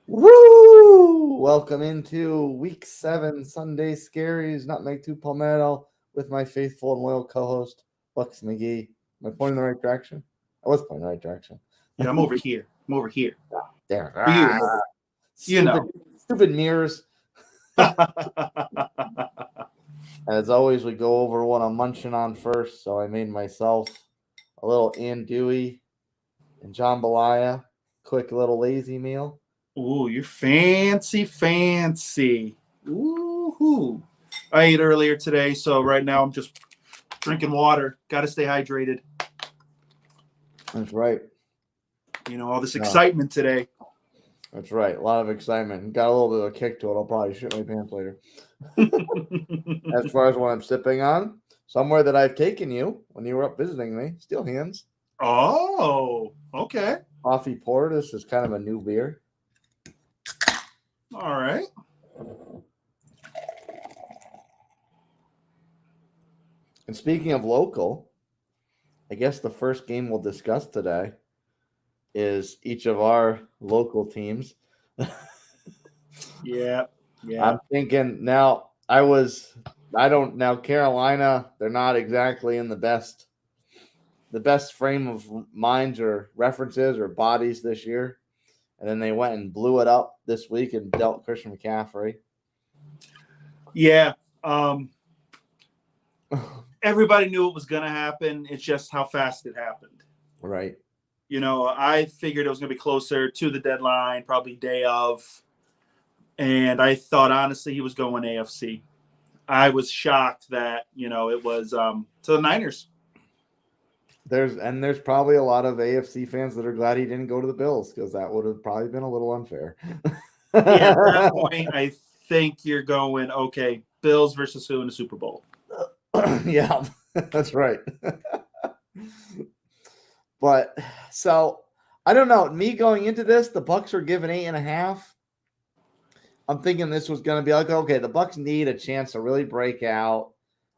Woo! Welcome into week 7 Sunday Scaries, Nutmeg 2 Palmetto, with my faithful and loyal co-host, Bucks McGee. Am I pointing in the right direction? I was pointing in the right direction. Yeah, I'm over here. I'm over here. There. For you, I'm over. You Stupid, know. stupid mirrors. As always, we go over what I'm munching on first, so I made myself a little andouille and jambalaya, quick little lazy meal. Ooh, you're fancy. Ooh. I ate earlier today, so right now I'm just drinking water. Got to stay hydrated. That's right. All this No. excitement today. That's right. A lot of excitement. Got a little bit of a kick to it. I'll probably shit my pants later. As far as what I'm sipping on, somewhere that I've taken you when you were up visiting me, Steel Hands. Oh, okay. Coffee Pour. This is kind of a new beer. All right. And speaking of local, I guess the first game we'll discuss today is each of our local teams. Yeah. I'm thinking now, Carolina, they're not exactly in the best frame of minds or references or bodies this year. And then they went and blew it up this week and dealt Christian McCaffrey. Yeah. Everybody knew it was going to happen. It's just how fast it happened. Right. I figured it was going to be closer to the deadline, probably day of. And I thought, honestly, he was going AFC. I was shocked that, it was to the Niners. There's probably a lot of AFC fans that are glad he didn't go to the Bills because that would have probably been a little unfair. Yeah, at that point, I think you're going, okay, Bills versus who in the Super Bowl? Yeah, that's right. But so I don't know. Me going into this, the Bucks were given 8.5. I'm thinking this was going to be like, okay, the Bucks need a chance to really break out.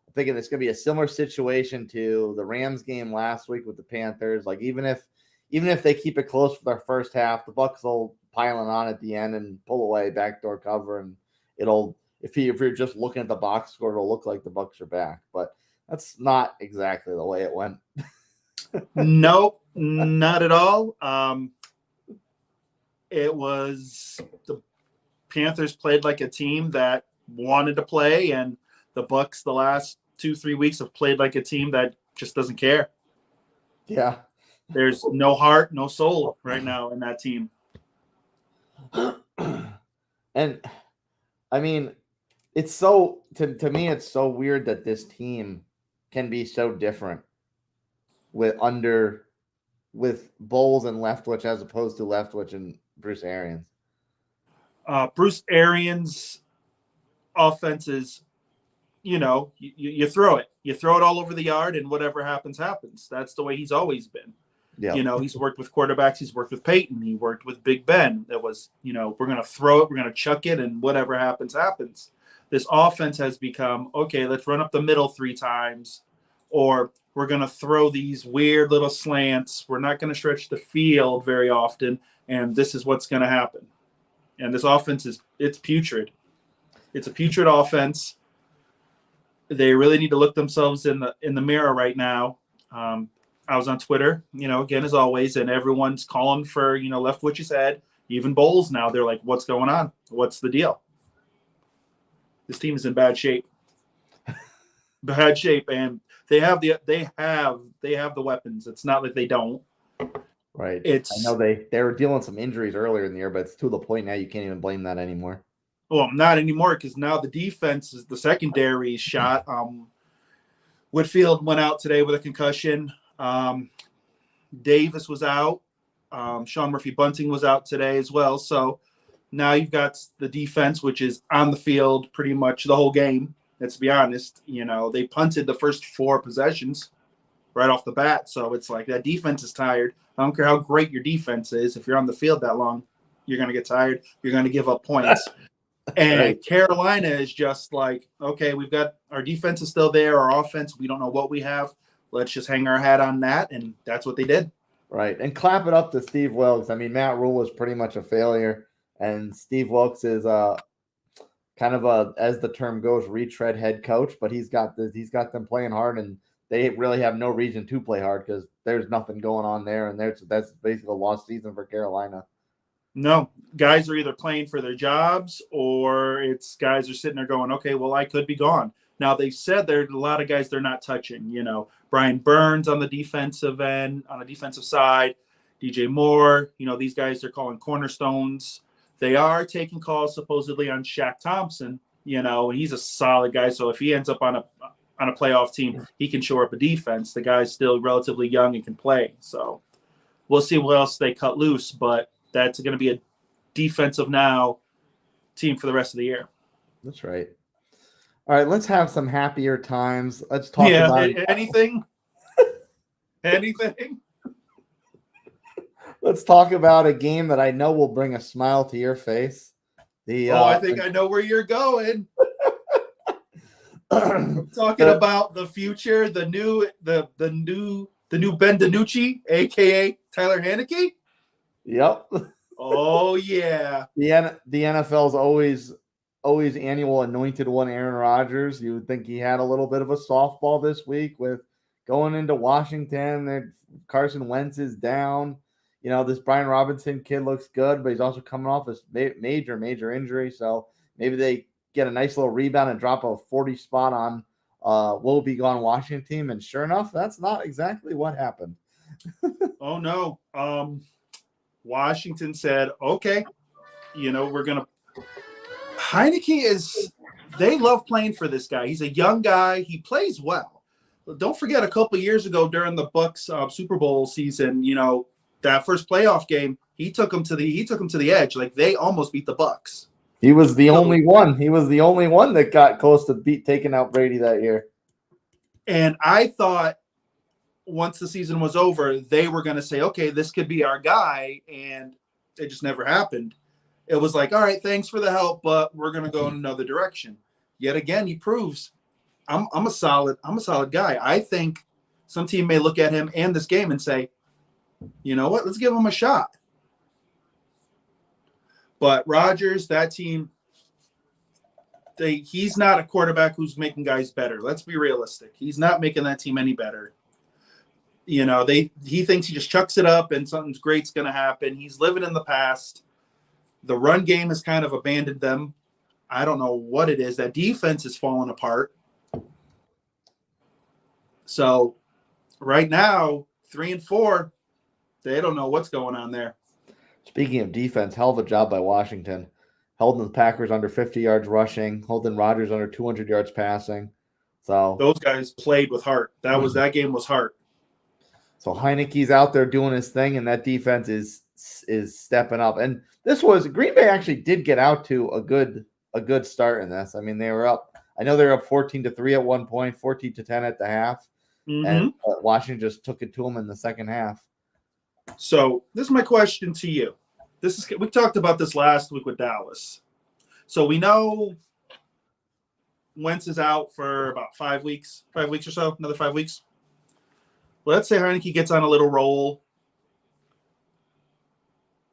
I'm thinking it's going to be a similar situation to the Rams game last week with the Panthers. Like even if they keep it close for their first half, the Bucks will pile on at the end and pull away backdoor cover, and it'll if you're just looking at the box score, it'll look like the Bucks are back. But that's not exactly the way it went. Nope, not at all. It was the Panthers played like a team that wanted to play, and the Bucks the last 2-3 weeks have played like a team that just doesn't care. Yeah. There's no heart, no soul right now in that team. And I mean, it's so to me it's so weird that this team can be so different with Bowles and Leftwich as opposed to Leftwich and Bruce Arians. Bruce Arians' offense is, you throw it. You throw it all over the yard, and whatever happens, happens. That's the way he's always been. Yeah. He's worked with quarterbacks. He's worked with Peyton. He worked with Big Ben. It was, we're going to throw it. We're going to chuck it, and whatever happens, happens. This offense has become, okay, let's run up the middle 3 times, or we're going to throw these weird little slants. We're not going to stretch the field very often, and this is what's going to happen. And this offense it's putrid. It's a putrid offense. They really need to look themselves in the mirror right now. I was on Twitter, again, as always, and everyone's calling for, Leftwich's head. Even Bowles now, they're like, what's going on? What's the deal? This team is in bad shape. Bad shape, and they have the weapons. It's not like they don't. Right. I know they were dealing with some injuries earlier in the year, but it's to the point now you can't even blame that anymore. Well, not anymore, because now the defense is the secondary shot. Whitfield went out today with a concussion. Davis was out. Sean Murphy-Bunting was out today as well. So now you've got the defense, which is on the field pretty much the whole game. Let's be honest. They punted the first 4 possessions right off the bat. So it's like that defense is tired. I don't care how great your defense is. If you're on the field that long, you're going to get tired. You're going to give up points. And right. Carolina is just like, okay, we've got our defense is still there. Our offense, we don't know what we have. Let's just hang our hat on that. And that's what they did. Right. And clap it up to Steve Wilkes. I mean, Matt Rule was pretty much a failure and Steve Wilkes is kind of a, as the term goes, retread head coach, but he's got them playing hard, and they really have no reason to play hard because there's nothing going on there, and that's basically a lost season for Carolina. No, guys are either playing for their jobs or it's guys are sitting there going, okay, well, I could be gone. Now, they've said there's a lot of guys they're not touching. Brian Burns on the defensive end, on the defensive side, DJ Moore, these guys they're calling cornerstones. They are taking calls supposedly on Shaq Thompson, and he's a solid guy. So if he ends up on a playoff team, he can shore up a defense. The guy's still relatively young and can play. So we'll see what else they cut loose, but that's going to be a defensive now team for the rest of the year. That's right. All right, let's have some happier times. Let's talk about anything. Anything. Let's talk about a game that I know will bring a smile to your face. I think I know where you're going. I'm talking about the future, the new Ben DiNucci, aka Tyler Haneke. Yep. Oh yeah. The NFL's always annual anointed one, Aaron Rodgers. You would think he had a little bit of a softball this week with going into Washington. Carson Wentz is down. This Brian Robinson kid looks good, but he's also coming off a major injury. So maybe they get a nice little rebound and drop a 40 spot on will be gone Washington team. And sure enough, that's not exactly what happened. Oh no. Washington said, okay, we're going to Heineke they love playing for this guy. He's a young guy. He plays well. Don't forget a couple of years ago during the Bucks Super Bowl season, that first playoff game, he took them to the edge. Like they almost beat the Bucks. He was the only one. He was the only one that got close to taking out Brady that year. And I thought once the season was over, they were going to say, okay, this could be our guy. And it just never happened. It was like, all right, thanks for the help, but we're going to go in another direction. Yet again, he proves I'm a solid guy. I think some team may look at him and this game and say, you know what, let's give him a shot. But Rodgers, that team, he's not a quarterback who's making guys better. Let's be realistic. He's not making that team any better. He thinks he just chucks it up and something great's going to happen. He's living in the past. The run game has kind of abandoned them. I don't know what it is. That defense is falling apart. So right now, 3-4, they don't know what's going on there. Speaking of defense, hell of a job by Washington. Holding the Packers under 50 yards rushing, holding Rodgers under 200 yards passing. So those guys played with heart. That game was heart. So Heineke's out there doing his thing, and that defense is stepping up. And Green Bay actually did get out to a good start in this. I mean, they were up. I know they were up 14-3 at one point, 14-10 at the half, and Washington just took it to them in the second half. So this is my question to you. We talked about this last week with Dallas. So we know Wentz is out for about 5 weeks or so, another 5 weeks. Let's say Heineke gets on a little roll.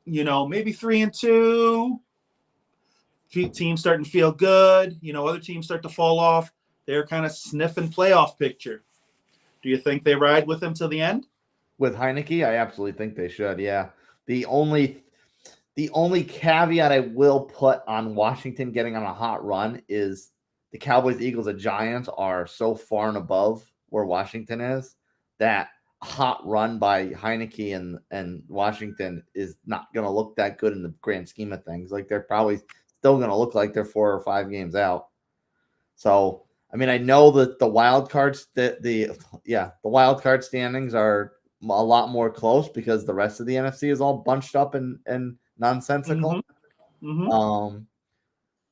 Maybe 3-2. Teams starting to feel good. Other teams start to fall off. They're kind of sniffing playoff picture. Do you think they ride with him till the end? With Heineke, I absolutely think they should. Yeah. The only caveat I will put on Washington getting on a hot run is the Cowboys, Eagles, and Giants are so far and above where Washington is that a hot run by Heineke and Washington is not going to look that good in the grand scheme of things. Like they're probably still going to look like they're 4 or 5 games out. So, I mean, I know that the wild cards, the wild card standings are a lot more close because the rest of the NFC is all bunched up and nonsensical.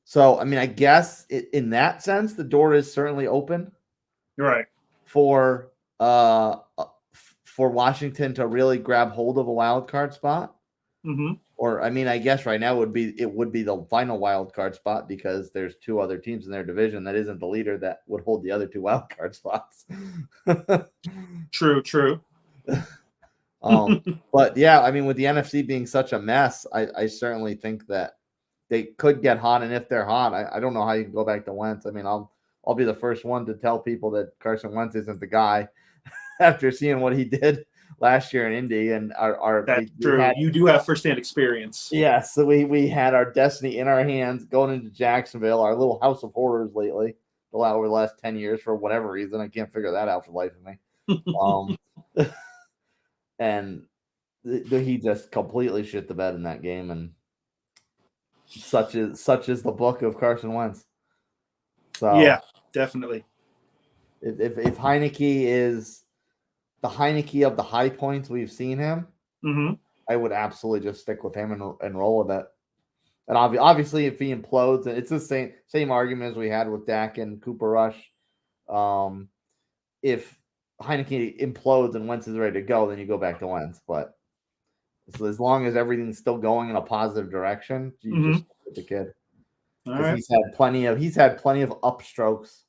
So, I mean, I guess in that sense, the door is certainly open, right, for Washington to really grab hold of a wild card spot. Or, I mean, I guess right now it would be the final wild card spot because there's 2 other teams in their division that isn't the leader that would hold the other 2 wild card spots. True. But yeah, I mean, with the NFC being such a mess, I certainly think that they could get hot, and if they're hot, I don't know how you can go back to Wentz. I mean, I'll be the first one to tell people that Carson Wentz isn't the guy after seeing what he did last year in Indy, and That's we true. had You do have firsthand experience. so we had our destiny in our hands going into Jacksonville, our little house of horrors lately, over the last 10 years for whatever reason. I can't figure that out for the life of me. And he just completely shit the bed in that game, and such is the book of Carson Wentz. So Yeah, definitely. if Heineke is the Heineke of the high points we've seen him, I would absolutely just stick with him and roll with it. And obviously, if he implodes, and it's the same argument as we had with Dak and Cooper Rush. If Heineke implodes and Wentz is ready to go, then you go back to Wentz. But so as long as everything's still going in a positive direction, you just stick with the kid, because he's had plenty of upstrokes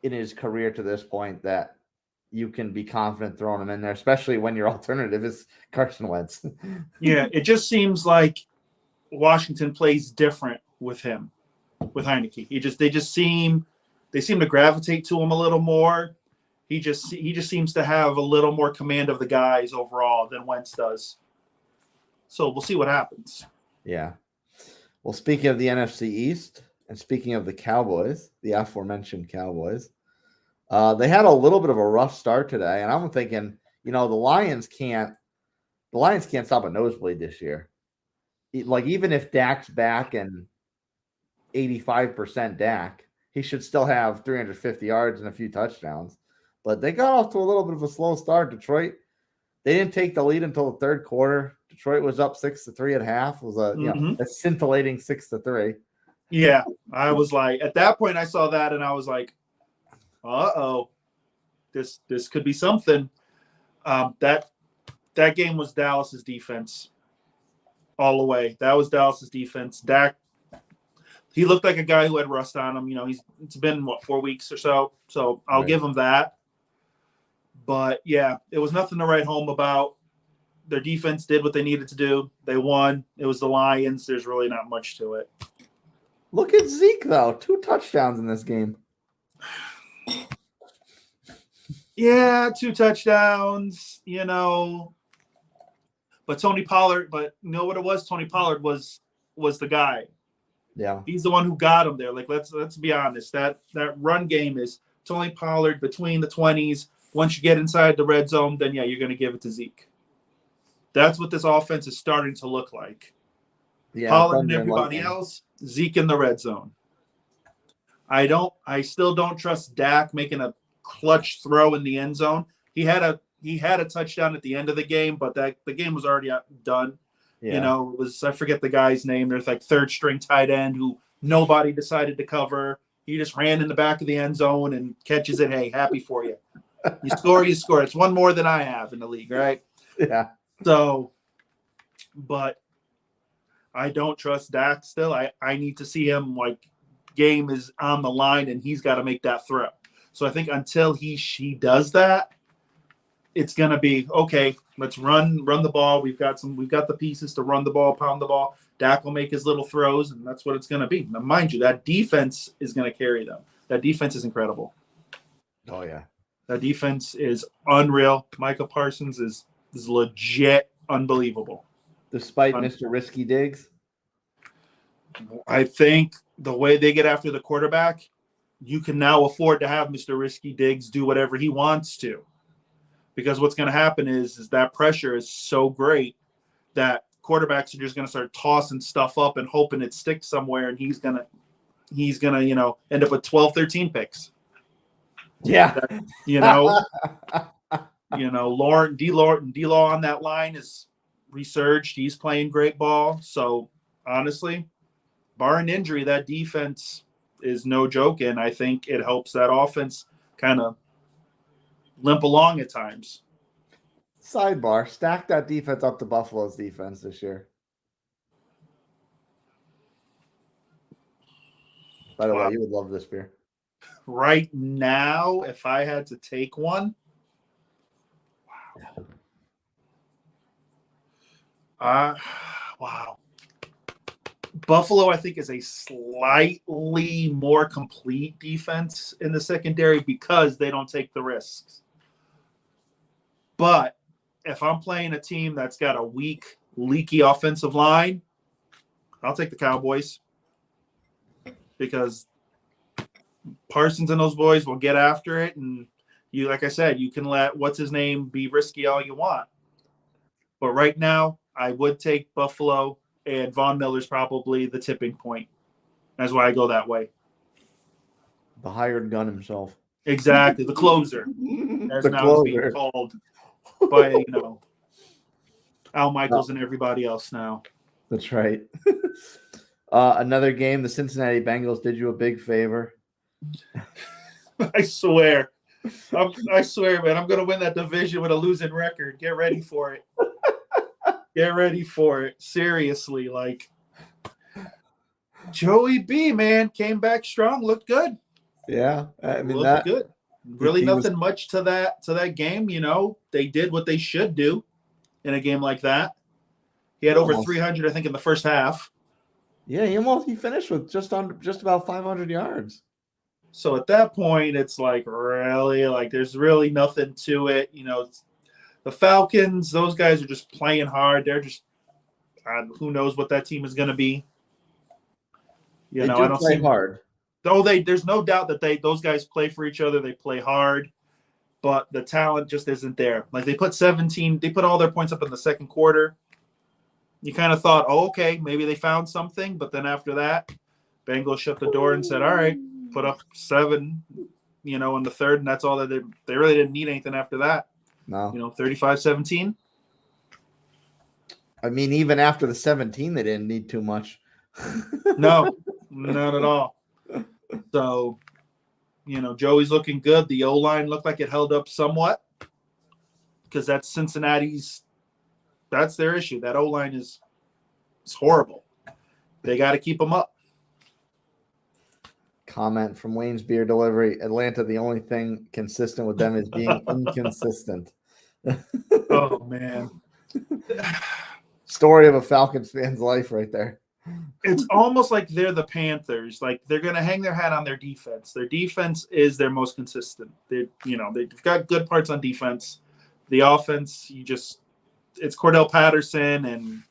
in his career to this point that you can be confident throwing him in there, especially when your alternative is Carson Wentz. Yeah, it just seems like Washington plays different with him, with Heineke. They seem to gravitate to him a little more. He just seems to have a little more command of the guys overall than Wentz does. So we'll see what happens. Yeah. Well, speaking of the NFC East, and speaking of the Cowboys, the aforementioned Cowboys, they had a little bit of a rough start today, and I'm thinking, the Lions can't stop a nosebleed this year. Like, even if Dak's back and 85% Dak, he should still have 350 yards and a few touchdowns. But they got off to a little bit of a slow start. Detroit, they didn't take the lead until the third quarter. Detroit was up 6-3 at half. It was a scintillating 6-3. Yeah, I was like, at that point, I saw that and I was like, uh-oh, this could be something. That game was Dallas's defense all the way. That was Dallas's defense. Dak, he looked like a guy who had rust on him. It's been 4 weeks or so. So I'll give him that. But yeah, it was nothing to write home about. Their defense did what they needed to do. They won. It was the Lions. There's really not much to it. Look at Zeke, though. 2 touchdowns in this game. Yeah, 2 touchdowns, But Tony Pollard, what it was? Tony Pollard was the guy. Yeah. He's the one who got him there. Like, let's be honest. That run game is Tony Pollard between the 20s. Once you get inside the red zone, then yeah, you're going to give it to Zeke. That's what this offense is starting to look like. Yeah, Pollard and everybody else, Zeke in the red zone. I still don't trust Dak making a clutch throw in the end zone. He had a touchdown at the end of the game, but the game was already done. Yeah. It was, I forget the guy's name. There's like third string tight end who nobody decided to cover. He just ran in the back of the end zone and catches it. Hey, happy for you. You score. It's one more than I have in the league, right? Yeah. So, but I don't trust Dak still. I need to see him, like, game is on the line and he's got to make that throw. So I think until she does that, it's going to be okay. Let's run the ball. We've got the pieces to run the ball, pound the ball. Dak will make his little throws, and that's what it's going to be. Now, mind you, that defense is going to carry them. That defense is incredible. Oh yeah, that defense is unreal. Micah Parsons is legit unbelievable. Despite Mr. Risky Diggs, I think the way they get after the quarterback, you can now afford to have Mr. Risky Diggs do whatever he wants to. Because what's going to happen is that pressure is so great that quarterbacks are just going to start tossing stuff up and hoping it sticks somewhere, and he's gonna end up with 12, 13 picks. Yeah. D-Law on that line is resurged. He's playing great ball. So honestly, barring injury, that defense is no joke, and I think it helps that offense kind of limp along at times. Sidebar: stack that defense up to Buffalo's defense this year. By the way, you would love this beer. Right now, if I had to take one, wow. Buffalo, I think, is a slightly more complete defense in the secondary because they don't take the risks. But if I'm playing a team that's got a weak, leaky offensive line, I'll take the Cowboys because Parsons and those boys will get after it. And you, like I said, you can let what's his name be risky all you want. But right now, I would take Buffalo, and Von Miller's probably the tipping point. That's why I go that way. The hired gun himself. Exactly, the closer, as The now is being closer. called by Al Michaels and everybody else now. That's right. Another game, the Cincinnati Bengals did you a big favor. I swear, man, I'm going to win that division with a losing record. Get ready for it. Get ready for it. Seriously, like Joey B, man, came back strong, looked good. Yeah, I mean looked good. Really nothing much to that game. They did what they should do in a game like that. He had over 300, I think, in the first half. Yeah, he finished with just about 500 yards. So at that point, it's like really, like there's really nothing to it. The Falcons, those guys are just playing hard. They're just who knows what that team is going to be. I don't play hard. Though there's no doubt that those guys play for each other. They play hard, but the talent just isn't there. Like they put all their points up in the second quarter. You kind of thought, oh, okay, maybe they found something, but then after that, Bengals shut the door and said, all right, put up 7, in the third, and that's all that they really didn't need anything after that. No. 35-17. I mean, even after the 17, they didn't need too much. No, not at all. So, Joey's looking good. The O-line looked like it held up somewhat because that's Cincinnati's. That's their issue. That O-line is horrible. They got to keep them up. Comment from Wayne's Beer Delivery. Atlanta, the only thing consistent with them is being inconsistent. Oh, man. Story of a Falcons fan's life right there. It's almost like they're the Panthers. Like they're going to hang their hat on their defense. Their defense is their most consistent. They've got good parts on defense. The offense, it's Cordell Patterson, and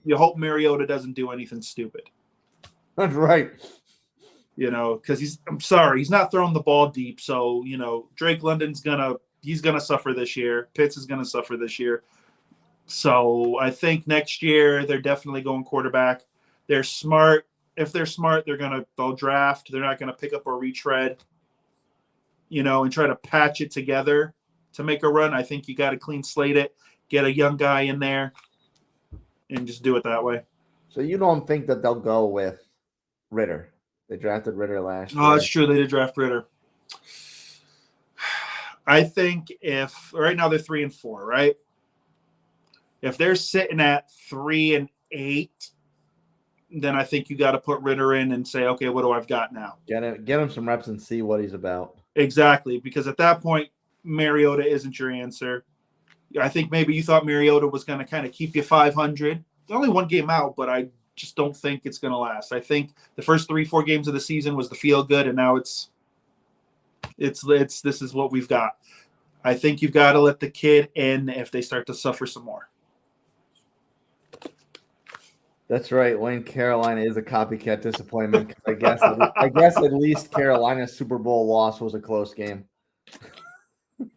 you hope Mariota doesn't do anything stupid. That's right. Because he's not throwing the ball deep. So, Drake London's he's gonna suffer this year. Pitts is gonna suffer this year. So I think next year they're definitely going quarterback. They're smart. If they're smart, they'll draft. They're not gonna pick up a retread, and try to patch it together to make a run. I think you got to clean slate it, get a young guy in there, and just do it that way. So you don't think that they'll go with Ritter? They drafted Ritter last year. Oh, that's true. They did draft Ritter. I think if right now they're 3-4, right? If they're sitting at 3-8, then I think you got to put Ritter in and say, okay, what do I've got now? Get him some reps and see what he's about. Exactly, because at that point, Mariota isn't your answer. I think maybe you thought Mariota was going to kind of keep you 500. Only one game out, but I just don't think it's going to last. I think the first 3-4 games of the season was the feel good, and now it's this is what we've got. I think you've got to let the kid in if they start to suffer some more. That's right. Wayne, Carolina is a copycat disappointment. I guess at least Carolina's Super Bowl loss was a close game.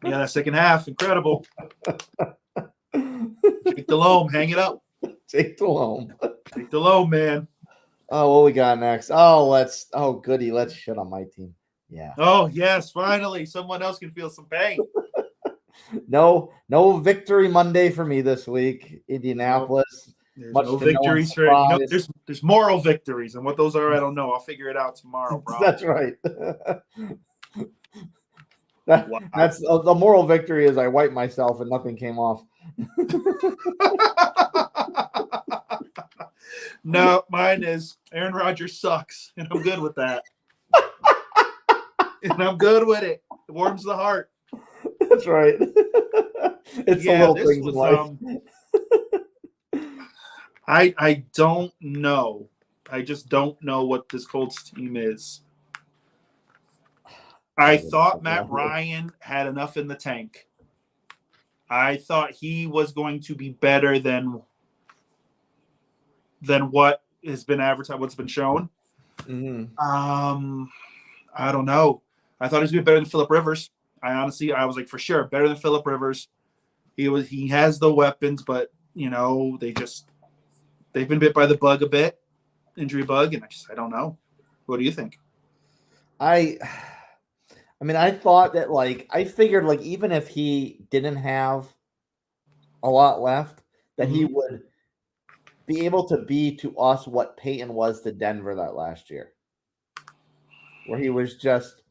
Yeah, that second half, incredible. Jake Delhomme, hang it up. Jake Delhomme. Jake Delhomme, man. Oh, what we got next? Oh, goody. Let's shit on my team. Yeah. Oh, yes, finally. Someone else can feel some pain. No victory Monday for me this week. Indianapolis. There's no victories for there's moral victories, and what those are, I don't know. I'll figure it out tomorrow, bro. That's right. That's the moral victory is I wiped myself and nothing came off. No, mine is Aaron Rodgers sucks, and I'm good with that. And I'm good with it. It warms the heart. That's right. It's the little things in life. I don't know. I just don't know what this Colts team is. I thought Matt Ryan had enough in the tank. I thought he was going to be better than what has been advertised, what's been shown. Mm-hmm. I don't know. I thought he was going to be better than Phillip Rivers. I was like, for sure, better than Phillip Rivers. He has the weapons, but they've been bit by the bug a bit, injury bug, and I don't know. What do you think? I mean, I thought that I figured even if he didn't have a lot left, that he would be able to be to us what Peyton was to Denver that last year, where he was just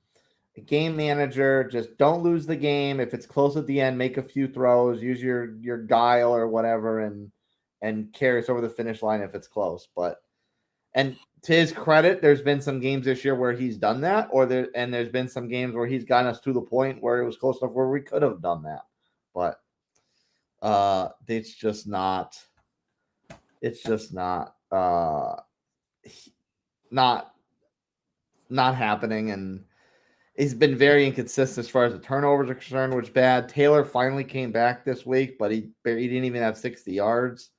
a game manager. Just don't lose the game. If it's close at the end, make a few throws, use your guile or whatever, and carry us over the finish line if it's close. And to his credit, there's been some games this year where he's done that, and there's been some games where he's gotten us to the point where it was close enough where we could have done that. But it's just not not happening, and he's been very inconsistent as far as the turnovers are concerned, which is bad. Taylor finally came back this week, but he didn't even have 60 yards.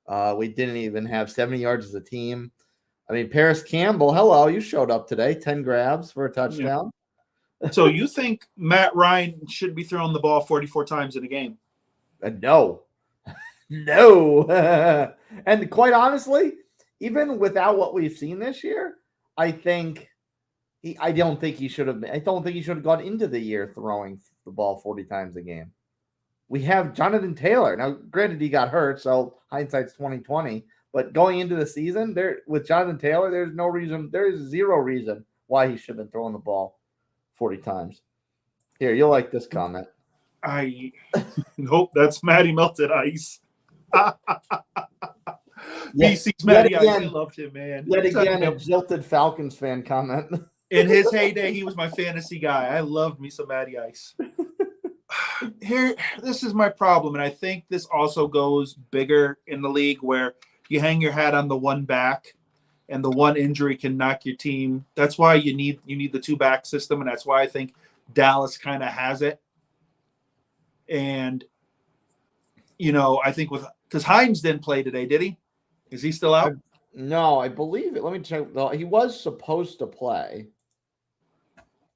We didn't even have 70 yards as a team. I mean, Paris Campbell, hello, you showed up today, 10 grabs for a touchdown. Yeah. So you think Matt Ryan should be throwing the ball 44 times in a game? No. No. And quite honestly, even without what we've seen this year, I don't think he should have gone into the year throwing the ball 40 times a game. We have Jonathan Taylor. Now, granted, he got hurt, so hindsight's 2020. But going into the season, with Jonathan Taylor, there is zero reason why he should have been throwing the ball 40 times. Here, you'll like this comment. I hope that's Matty Melted Ice. BC's Matty Ice. I loved him, man. Yet again, a jilted Falcons fan comment. In his heyday, he was my fantasy guy. I loved me some Matty Ice. This is my problem, and I think this also goes bigger in the league where you hang your hat on the one back, and the one injury can knock your team. That's why you need the two back system, and that's why I think Dallas kind of has it. And I think because Himes didn't play today, did he? Is he still out? No, I believe it. Let me check. No, he was supposed to play.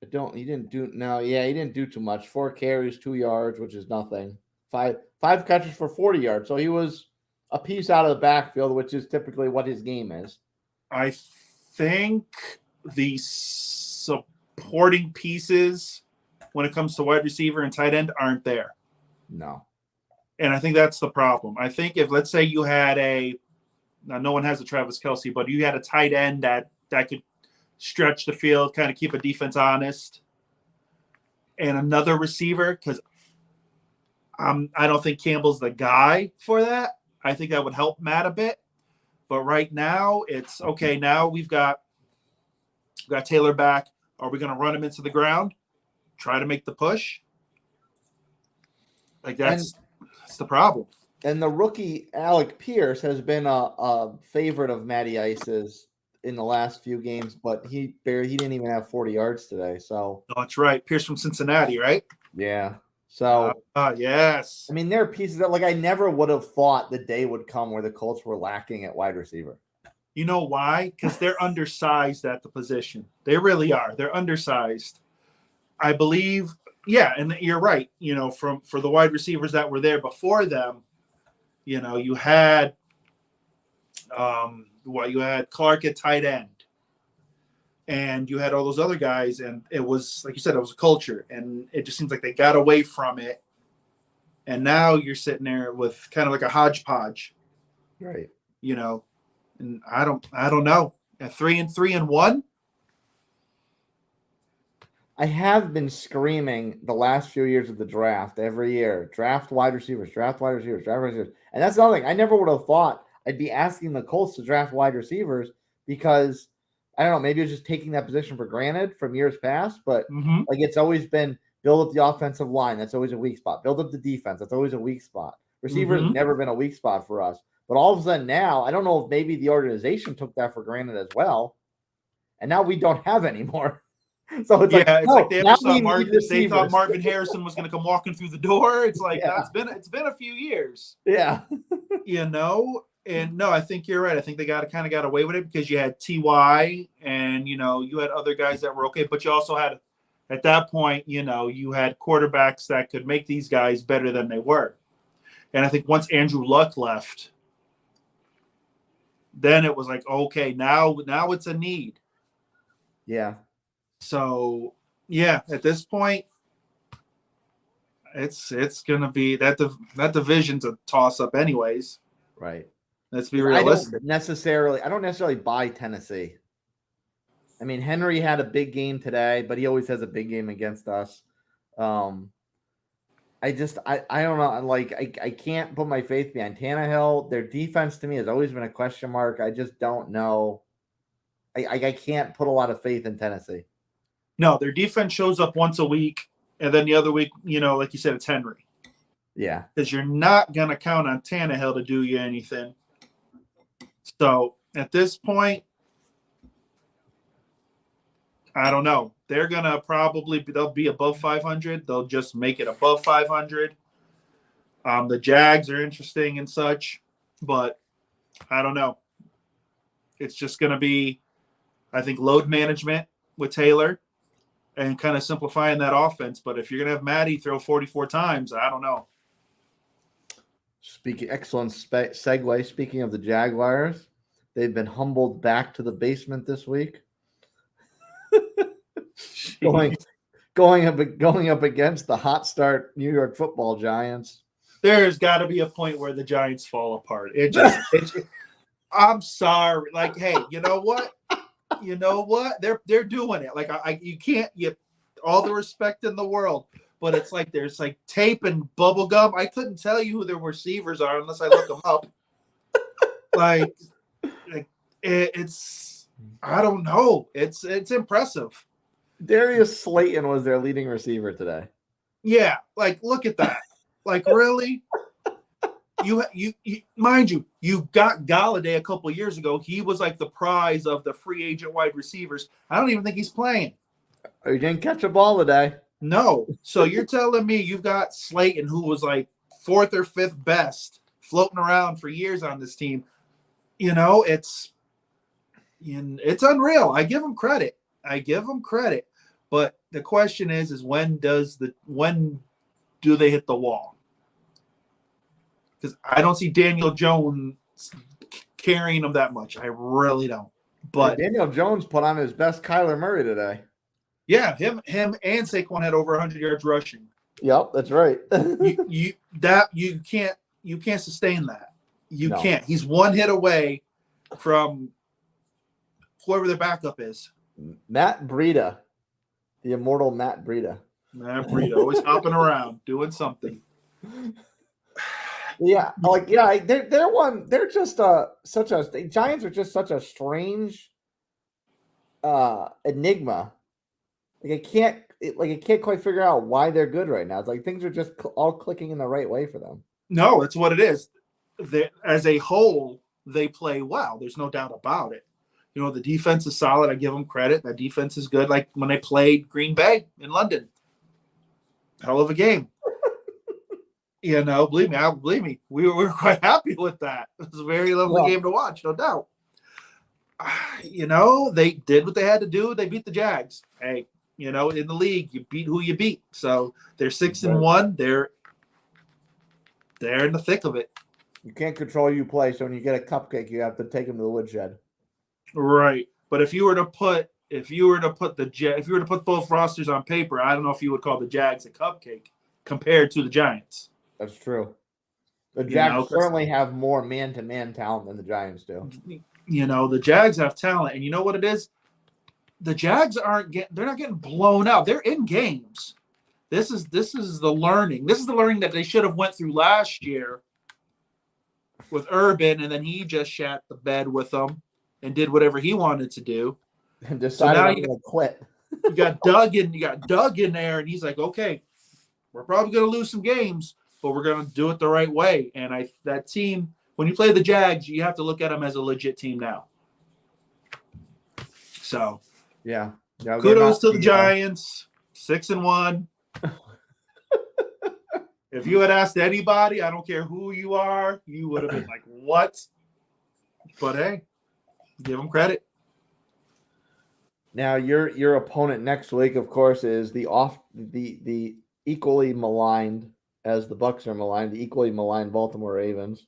He didn't do too much. 4 carries, 2 yards, which is nothing. Five catches for 40 yards. So he was a piece out of the backfield, which is typically what his game is. I think the supporting pieces when it comes to wide receiver and tight end aren't there. No. And I think that's the problem. I think if, let's say you had now no one has a Travis Kelce, but you had a tight end that could stretch the field, kind of keep a defense honest, and another receiver, because I don't think Campbell's the guy for that. I think that would help Matt a bit. But right now, it's okay. Now we've got Taylor back. Are we going to run him into the ground? Try to make the push? That's the problem. And the rookie, Alec Pierce, has been a favorite of Matty Ice's in the last few games, but he didn't even have 40 yards today. So that's right. Pierce from Cincinnati, right? Yeah. So yes. I mean, there are pieces that I never would have thought the day would come where the Colts were lacking at wide receiver. You know why? Because they're undersized at the position. They really are. They're undersized. I believe, yeah, and you're right. For the wide receivers that were there before them, you had you had Clark at tight end, and you had all those other guys, and it was, like you said, it was a culture, and it just seems like they got away from it, and now you're sitting there with kind of like a hodgepodge, right? And I don't know. At 3-3-1. I have been screaming the last few years of the draft every year: draft wide receivers, draft wide receivers, draft wide receivers. And that's another thing. I never would have thought I'd be asking the Colts to draft wide receivers because I don't know, maybe it's just taking that position for granted from years past, but it's always been build up the offensive line. That's always a weak spot. Build up the defense. That's always a weak spot. Receivers never been a weak spot for us. But all of a sudden now, I don't know if maybe the organization took that for granted as well. And now we don't have anymore. So it's like, Yeah, it's like no, they now just we thought need they thought receivers. Marvin Harrison was going to come walking through the door. It's like Yeah. it's been a few years, Yeah. And no, I think you're right. I think they got away with it because you had Ty and you had other guys that were okay, but you also had at that point you had quarterbacks that could make these guys better than they were. And I think once Andrew Luck left, then it was like, okay, now it's a need. Yeah. So yeah, at this point, it's gonna be that division's a toss up anyways. Right. Let's be I realistic. don't necessarily buy Tennessee. I mean, Henry had a big game today, but he always has a big game against us. I don't know. Like I can't put my faith behind Tannehill. Their defense to me has always been a question mark. I just don't know. I can't put a lot of faith in Tennessee. No, their defense shows up once a week, and then the other week, like you said, it's Henry. Yeah. Because you're not going to count on Tannehill to do you anything. So at this point, I don't know. They're going to they'll be above 500. They'll just make it above 500. The Jags are interesting and such, but I don't know. It's just going to be, I think, load management with Taylor and kind of simplifying that offense. But if you're going to have Matty throw 44 times, I don't know. Excellent segue. Speaking of the Jaguars, they've been humbled back to the basement this week. going up against the hot start New York Football Giants. There's got to be a point where the Giants fall apart. I'm sorry. Like, hey, you know what? They're doing it. Like, you can't. All the respect in the world, but it's like there's like tape and bubble gum. I couldn't tell you who their receivers are unless I look them up. like it's I don't know. It's impressive. Darius Slayton was their leading receiver today. Yeah, like look at that. Like really. You mind you got Galladay a couple of years ago. He was like the prize of the free agent wide receivers. I don't even think he's playing. He didn't catch a ball today. No. So you're telling me you've got Slayton, who was like 4th or 5th best, floating around for years on this team. It's unreal. I give him credit. But the question is when do they hit the wall? Because I don't see Daniel Jones carrying them that much. I really don't. But Daniel Jones put on his best Kyler Murray today. Yeah, him and Saquon had over 100 yards rushing. Yep, that's right. you can't sustain that. You can't. He's one hit away from whoever their backup is. Matt Breida, the immortal Matt Breida. Matt Breida, always hopping around, doing something. Yeah, they're just the Giants are just such a strange enigma. I can't quite figure out why they're good right now. It's like things are just all clicking in the right way for them. No, it's what it is. As a whole, they play well. There's no doubt about it. The defense is solid. I give them credit. That defense is good. Like when they played Green Bay in London. Hell of a game. Believe me, we were quite happy with that. It was a very lovely game to watch, no doubt. They did what they had to do. They beat the Jags. Hey, in the league, you beat who you beat. So they're 6-1. They're in the thick of it. You can't control who you play, so when you get a cupcake, you have to take them to the woodshed. Right. But if you were to put both rosters on paper, I don't know if you would call the Jags a cupcake compared to the Giants. That's true. The Jags certainly have more man-to-man talent than the Giants do. The Jags have talent, and you know what it is? The Jags they're not getting blown out. They're in games. This is the learning. This is the learning that they should have went through last year with Urban, and then he just shat the bed with them and did whatever he wanted to do. And decided to quit. You got Doug in there, and he's like, okay, we're probably going to lose some games, but we're going to do it the right way. And that team when you play the Jags, you have to look at them as a legit team now. So, yeah. No, they're kudos not to the Giants, 6-1. If you had asked anybody, I don't care who you are, you would have been like, "What?" But hey, give them credit. Now your opponent next week, of course, is the equally maligned as the Bucks are maligned, the equally maligned Baltimore Ravens.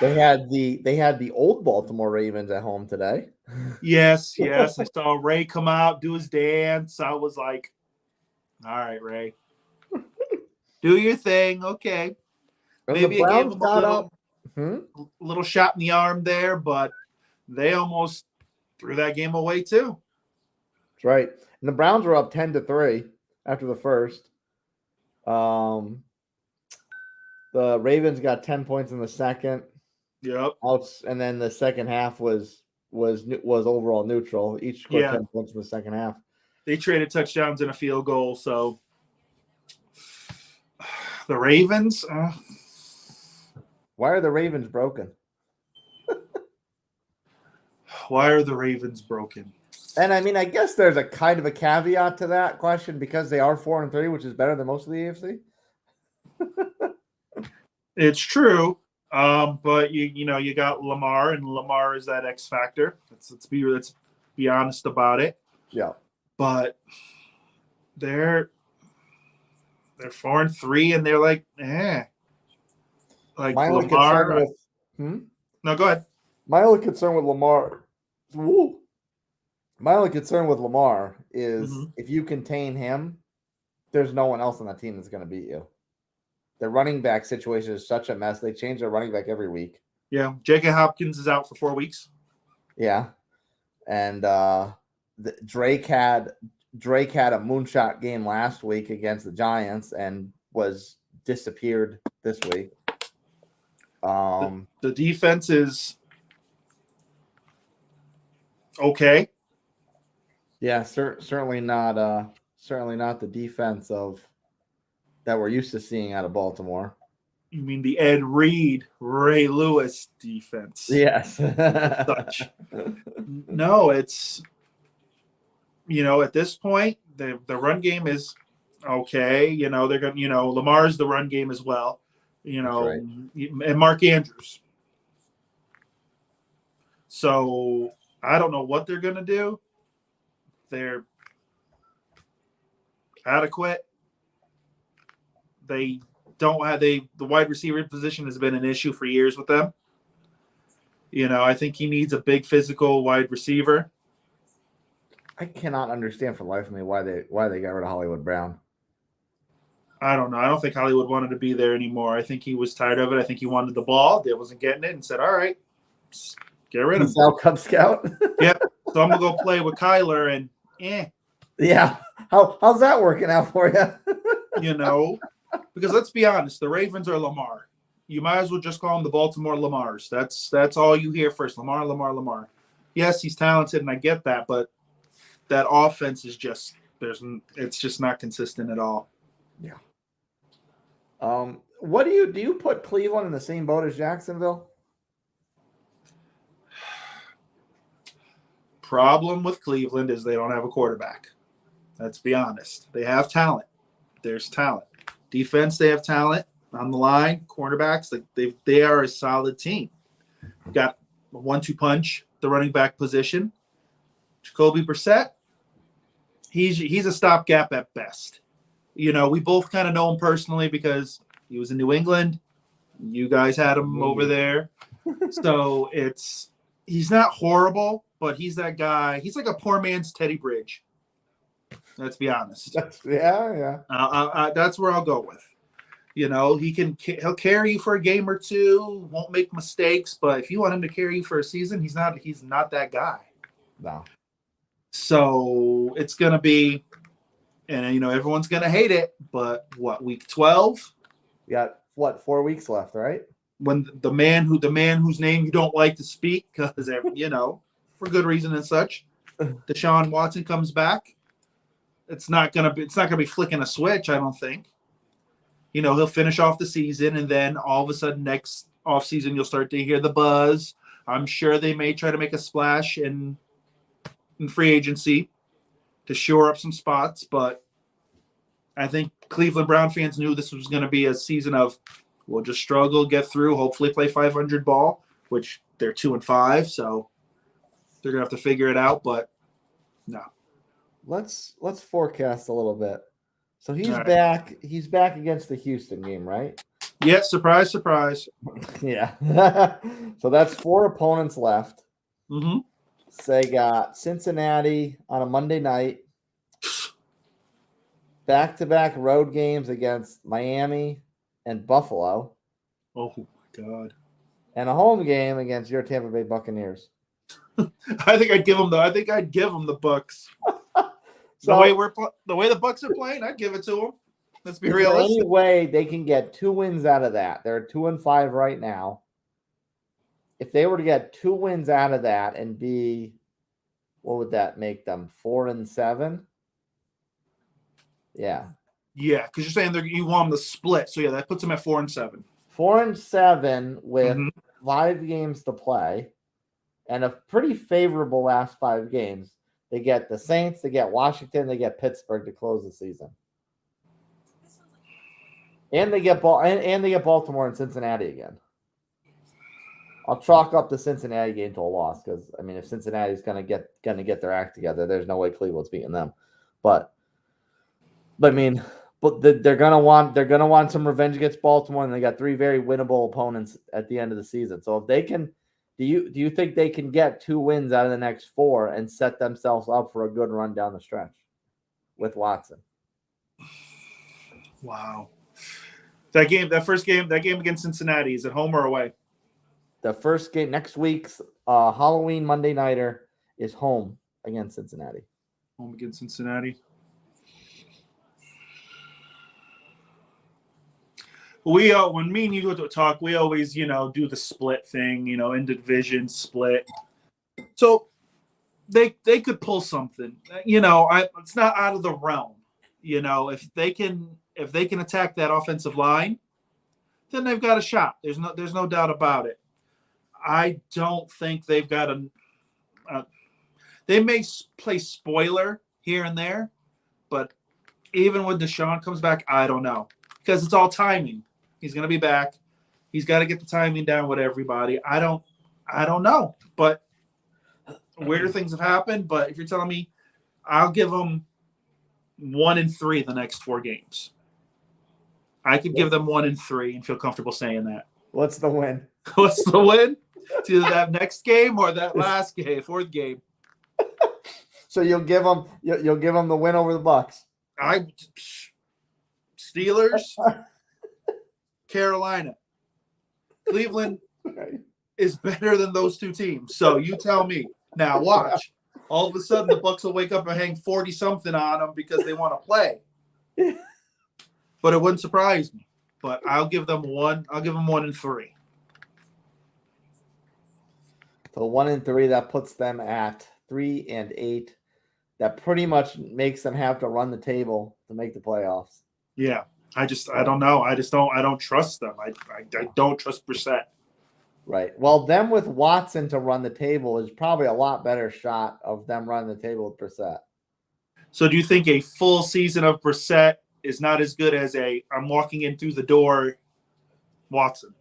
They had the old Baltimore Ravens at home today. Yes. I saw Ray come out, do his dance. I was like, all right, Ray. Do your thing. Okay. And Maybe the it gave Browns him got a up. little shot in the arm there, but they almost threw that game away too. That's right. And the Browns were up 10-3 after the first. The Ravens got 10 points in the second. Yep. And then the second half was overall neutral. Each scored 10 points in the second half. They traded touchdowns and a field goal. So the Ravens. Why are the Ravens broken? Why are the Ravens broken? And I mean, I guess there's a kind of a caveat to that question because they are 4-3, which is better than most of the AFC. It's true. But you got Lamar, and Lamar is that X factor. Let's be honest about it. Yeah. But they're 4-3, and they're like, eh. Like my only Lamar. concern with No, go ahead. My only concern with Lamar. My only concern with Lamar is if you contain him, there's no one else on the team that's going to beat you. The running back situation is such a mess. They change their running back every week. Yeah, J.K. Hopkins is out for 4 weeks. Yeah, and Drake had a moonshot game last week against the Giants and was disappeared this week. The defense is okay. Yeah, certainly not the defense that we're used to seeing out of Baltimore. You mean the Ed Reed, Ray Lewis defense? Yes. Such. No, it's at this point the run game is okay. They're going. Lamar's the run game as well. Right. And Mark Andrews. So I don't know what they're going to do. They're adequate. They don't have the wide receiver position has been an issue for years with them. I think he needs a big physical wide receiver. I cannot understand for the life of me why they got rid of Hollywood Brown. I don't know. I don't think Hollywood wanted to be there anymore. I think he was tired of it. I think he wanted the ball. They wasn't getting it and said, all right, get rid of him. Out Cub Scout. Yep. So I'm going to go play with Kyler and Yeah. How's that working out for you? Because let's be honest, the Ravens are Lamar. You might as well just call them the Baltimore Lamars. That's all you hear first. Lamar. Yes, he's talented, and I get that, but that offense is it's just not consistent at all. Yeah. What do you put Cleveland in the same boat as Jacksonville? Problem with Cleveland is they don't have a quarterback. Let's be honest. They have talent. There's talent. Defense, they have talent. On the line, cornerbacks, they are a solid team. Got a 1-2 punch, the running back position. Jacoby Brissett, he's a stopgap at best. We both kind of know him personally because he was in New England. You guys had him over there. So he's not horrible, but he's that guy. He's like a poor man's Teddy Bridge. Let's be honest. Yeah. That's where I'll go with. He'll carry you for a game or two, won't make mistakes, but if you want him to carry you for a season, he's not that guy. No. So it's gonna be, and everyone's gonna hate it, but week 12? You got 4 weeks left, right? When the man whose name you don't like to speak, because for good reason and such, Deshaun Watson comes back. It's not gonna be flicking a switch, I don't think. he'll finish off the season, and then all of a sudden next offseason you'll start to hear the buzz. I'm sure they may try to make a splash in free agency to shore up some spots, but I think Cleveland Brown fans knew this was going to be a season of we'll just struggle, get through, hopefully play 500 ball, which they're 2-5, so they're going to have to figure it out, but no. Let's forecast a little bit. So he's Right. back. He's back against the Houston game, right? Yeah, surprise, surprise. Yeah. So that's 4 opponents left. Mm-hmm. So they got Cincinnati on a Monday night. Back-to-back road games against Miami and Buffalo. Oh, my God. And a home game against your Tampa Bay Buccaneers. I think I'd give them the Bucks. So, the way the Bucks are playing, I'd give it to them. Let's be is there realistic. any way they can get 2 wins out of that? They're 2-5 right now. If they were to get 2 wins out of that and be, what would that make them? 4-7? Yeah. Yeah, because you're saying you want them to split. So, yeah, that puts them at 4-7. 4-7 with 5 games to play and a pretty favorable last 5 games. They get the Saints, they get Washington, they get Pittsburgh to close the season. And they get Baltimore and Cincinnati again. I'll chalk up the Cincinnati game to a loss because if Cincinnati's gonna get their act together, there's no way Cleveland's beating them. But they're gonna want some revenge against Baltimore, and they got 3 very winnable opponents at the end of the season. So if they can, do you think they can get 2 wins out of the next 4 and set themselves up for a good run down the stretch with Watson? Wow. That first game against Cincinnati, is it home or away? The first game next week's Halloween Monday nighter is home against Cincinnati. Home against Cincinnati. When me and you go to talk, we always, do the split thing, in division split. So they could pull something, it's not out of the realm, if they can attack that offensive line, then they've got a shot. There's no doubt about it. I don't think they've got they may play spoiler here and there, but even when Deshaun comes back, I don't know, because it's all timing. He's going to be back. He's got to get the timing down with everybody. I don't know, but weirder things have happened. But if you're telling me, I'll give them 1-3 the next 4 games. I could give them 1-3 and feel comfortable saying that. What's the win? What's the win? It's either that next game or that last game, 4th game. So you'll give them the win over the Bucks. Steelers, Carolina, Cleveland is better than those 2 teams. So you tell me. Now watch. All of a sudden the Bucks will wake up and hang 40-something on them because they want to play. But it wouldn't surprise me. But I'll give them 1-3. So 1-3, that puts them at 3-8. That pretty much makes them have to run the table to make the playoffs. Yeah. I don't know. I don't trust them. I don't trust Brissett. Right. Well, them with Watson to run the table is probably a lot better shot of them running the table with Brissett. So do you think a full season of Brissett is not as good as I'm walking in through the door Watson?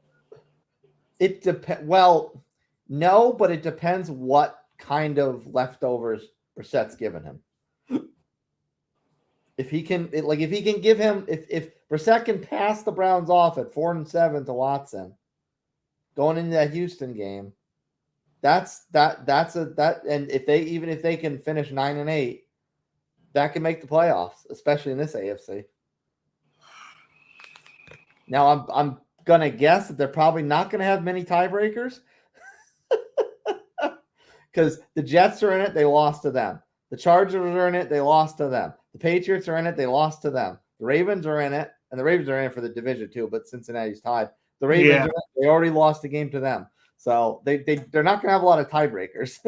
It depends. Well, no, but it depends what kind of leftovers Brissett's given him. If Brissett can pass the Browns off at 4-7 to Watson, going into that Houston game, and if they can finish 9-8, that can make the playoffs, especially in this AFC. Now I'm gonna guess that they're probably not gonna have many tiebreakers because the Jets are in it, they lost to them. The Chargers are in it, they lost to them. The Patriots are in it, they lost to them. The Ravens are in it, and the Ravens are in it for the division too, but Cincinnati's tied. The Ravens, they already lost a game to them. So they're not going to have a lot of tiebreakers.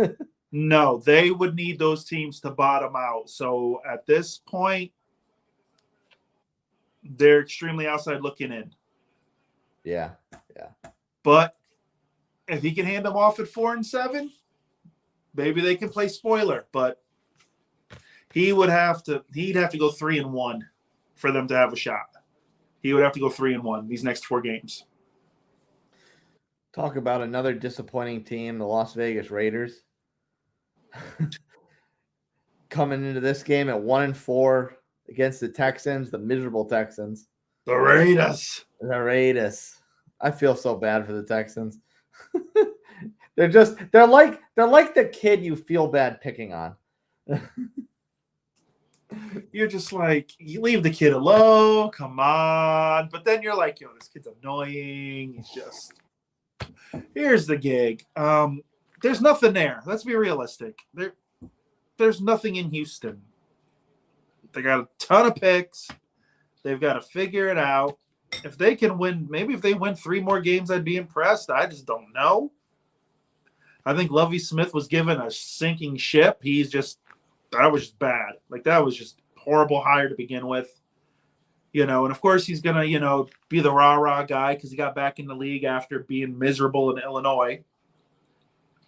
No, they would need those teams to bottom out. So at this point, they're extremely outside looking in. Yeah. But if he can hand them off at 4-7, maybe they can play spoiler. But he'd have to go 3-1 for them to have a shot. He would have to go 3-1 these next 4 games. Talk about another disappointing team, the Las Vegas Raiders. Coming into this game at 1-4 against the Texans, the miserable Texans. The Raiders. I feel so bad for the Texans. they're like the kid you feel bad picking on. You're just like, you leave the kid alone, come on. But then you're like, this kid's annoying. He's just, here's the gig. There's nothing there. Let's be realistic. There's nothing in Houston. They got a ton of picks. They've got to figure it out. If they can win, maybe if they win 3 more games, I'd be impressed. I just don't know. I think Lovie Smith was given a sinking ship. That was just bad. Like, that was just horrible hire to begin with. And of course he's going to, be the rah-rah guy because he got back in the league after being miserable in Illinois.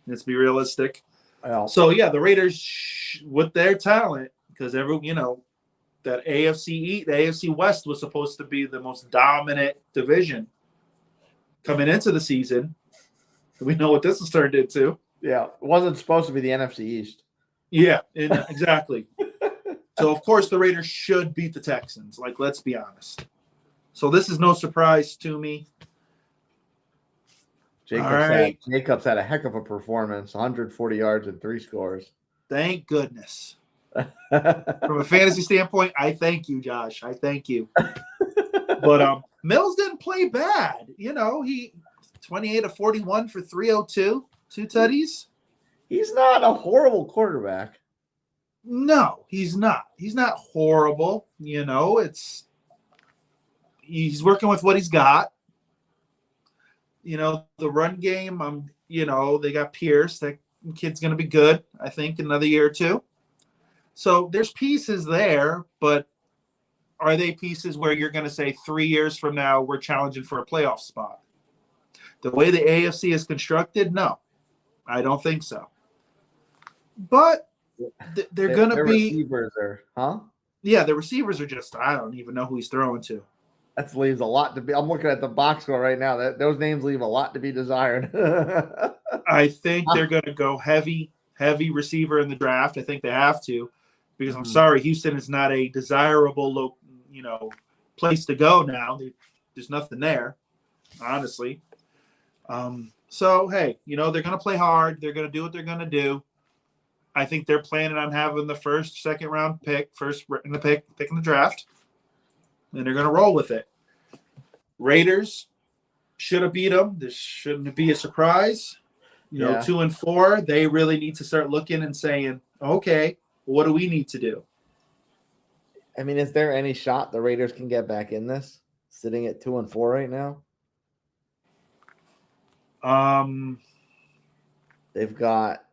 Let's be realistic. Well, So, yeah, the Raiders, with their talent, because that the AFC West was supposed to be the most dominant division coming into the season. We know what this has turned into. Yeah, it wasn't supposed to be the NFC East. Yeah, exactly. So, of course, the Raiders should beat the Texans. Like, let's be honest. So, this is no surprise to me. Jacobs had a heck of a performance, 140 yards and 3 scores. Thank goodness. From a fantasy standpoint, I thank you, Josh. I thank you. But Mills didn't play bad. He 28 of 41 for 302, 2 tutties. He's not a horrible quarterback. No, he's not. He's not horrible. He's working with what he's got. The run game, they got Pierce. That kid's going to be good, I think, in another year or 2. So there's pieces there, but are they pieces where you're going to say 3 years from now we're challenging for a playoff spot? The way the AFC is constructed, no, I don't think so. But they're going to be receivers are, Yeah, the receivers are just, I don't even know who he's throwing to. That leaves a lot to be. I'm looking at the box score right now. Those names leave a lot to be desired. I think they're going to go heavy receiver in the draft. I think they have to, because I'm sorry, Houston is not a desirable, place to go now. There's nothing there, honestly. So hey, they're going to play hard. They're going to do what they're going to do. I think they're planning on having the second round pick in the draft. And they're going to roll with it. Raiders should have beat them. This shouldn't be a surprise. 2-4, they really need to start looking and saying, okay, what do we need to do? I mean, is there any shot the Raiders can get back in this? Sitting at 2-4 right now? They've got,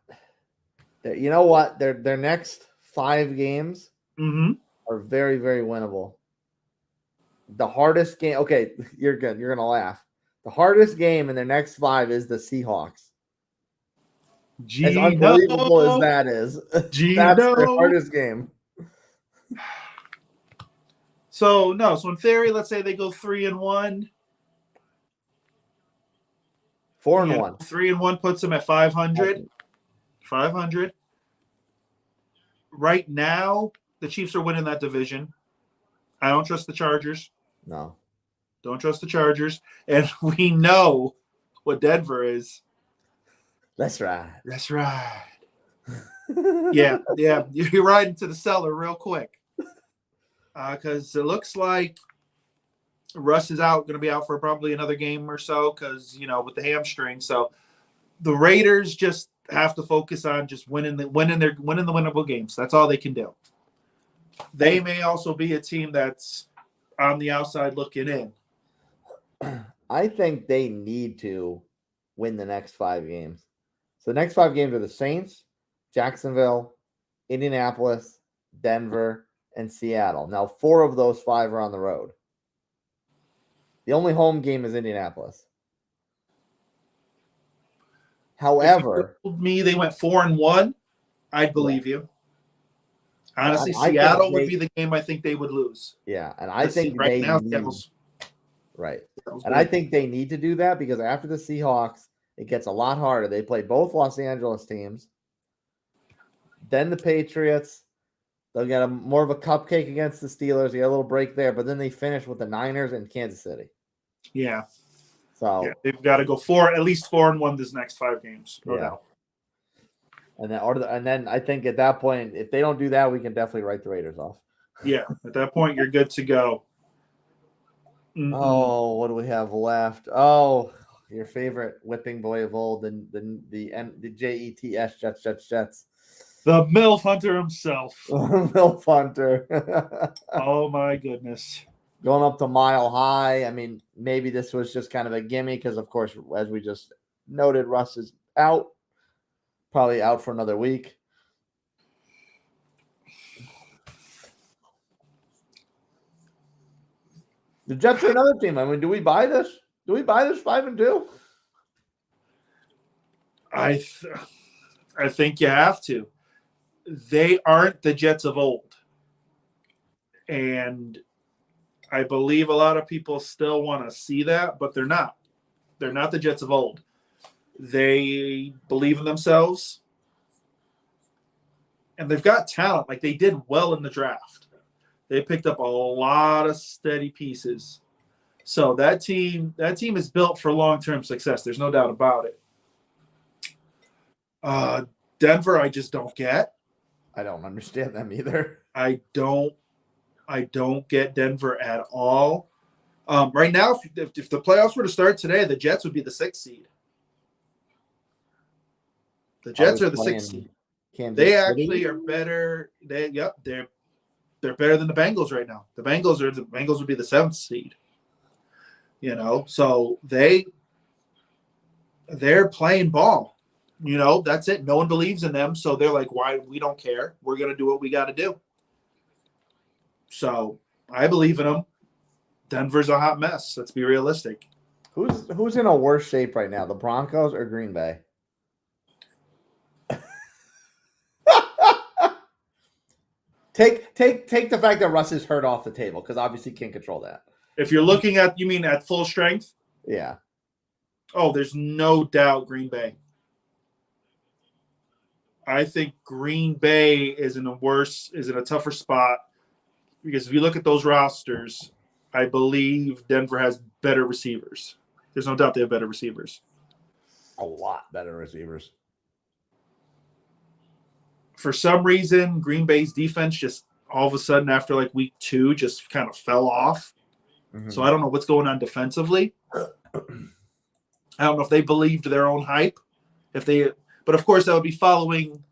you know what? Their next 5 games are very, very winnable. The hardest game. Okay, you're good. You're gonna laugh. The hardest game in their next 5 is the Seahawks. As unbelievable as that is, that's their hardest game. So in theory, let's say they go 3-1. 4-1. 3-1 puts them at 500. 500. Right now, the Chiefs are winning that division. I don't trust the Chargers. No. Don't trust the Chargers. And we know what Denver is. Let's ride. Yeah. You're riding to the cellar real quick. Because it looks like Russ is going to be out for probably another game or so because, with the hamstring. So the Raiders just have to focus on just winning the winnable games. That's all they can do. They may also be a team that's on the outside looking in. I think they need to win the next 5 games. So the next 5 games are the Saints, Jacksonville, Indianapolis, Denver, and Seattle. Now, 4 of those 5 are on the road. The only home game is Indianapolis. If you However, told me they went 4-1, I'd believe you. Honestly, I think Seattle would be the game I think they would lose. and I think Right they now, need right. Seattle's And I good. think they need to do that because after the Seahawks, it gets a lot harder. They play both Los Angeles teams, then the Patriots. They'll get more of a cupcake against the Steelers. They get a little break there, but then they finish with the Niners and Kansas City. Yeah. So Yeah, they've got to go at least 4-1 this next 5 games, no doubt. And then I think at that point, if they don't do that, we can definitely write the Raiders off. Yeah, at that point, you're good to go. Oh, what do we have left? Oh, your favorite whipping boy of old, the Jets. The MILF Hunter himself. Milf Hunter. Oh, my goodness. Going up to Mile High. I mean, maybe this was just kind of a gimme because, of course, as we just noted, Russ is out. Probably out for another week. The Jets are another team. I mean, do we buy this? Do we buy this 5-2? I think you have to. They aren't the Jets of old. And I believe a lot of people still want to see that, but they're not. They're not the Jets of old. They believe in themselves. And they've got talent. Like, they did well in the draft. They picked up a lot of steady pieces. So that team is built for long-term success. There's no doubt about it. Denver, I just don't get. I don't understand them either. I don't get Denver at all. Right now, if the playoffs were to start today, the Jets would be the 6th seed. The Jets are the 6th seed. They actually are better. They're better than the Bengals right now. The Bengals would be the 7th seed. So they're playing ball. That's it. No one believes in them, so they're like, "Why? We don't care. We're gonna do what we got to do." So I believe in them. Denver's a hot mess. Let's be realistic. Who's in a worse shape right now, the Broncos or Green Bay? Take the fact that Russ is hurt off the table because obviously can't control that. If you're looking at, you mean at full strength? Yeah. Oh, there's no doubt Green Bay. I think Green Bay is in a tougher spot because if you look at those rosters, I believe Denver has better receivers. There's no doubt they have better receivers. A lot better receivers. For some reason, Green Bay's defense just all of a sudden after like week 2 just kind of fell off. Mm-hmm. So I don't know what's going on defensively. I don't know if they believed their own hype. But of course that would be following,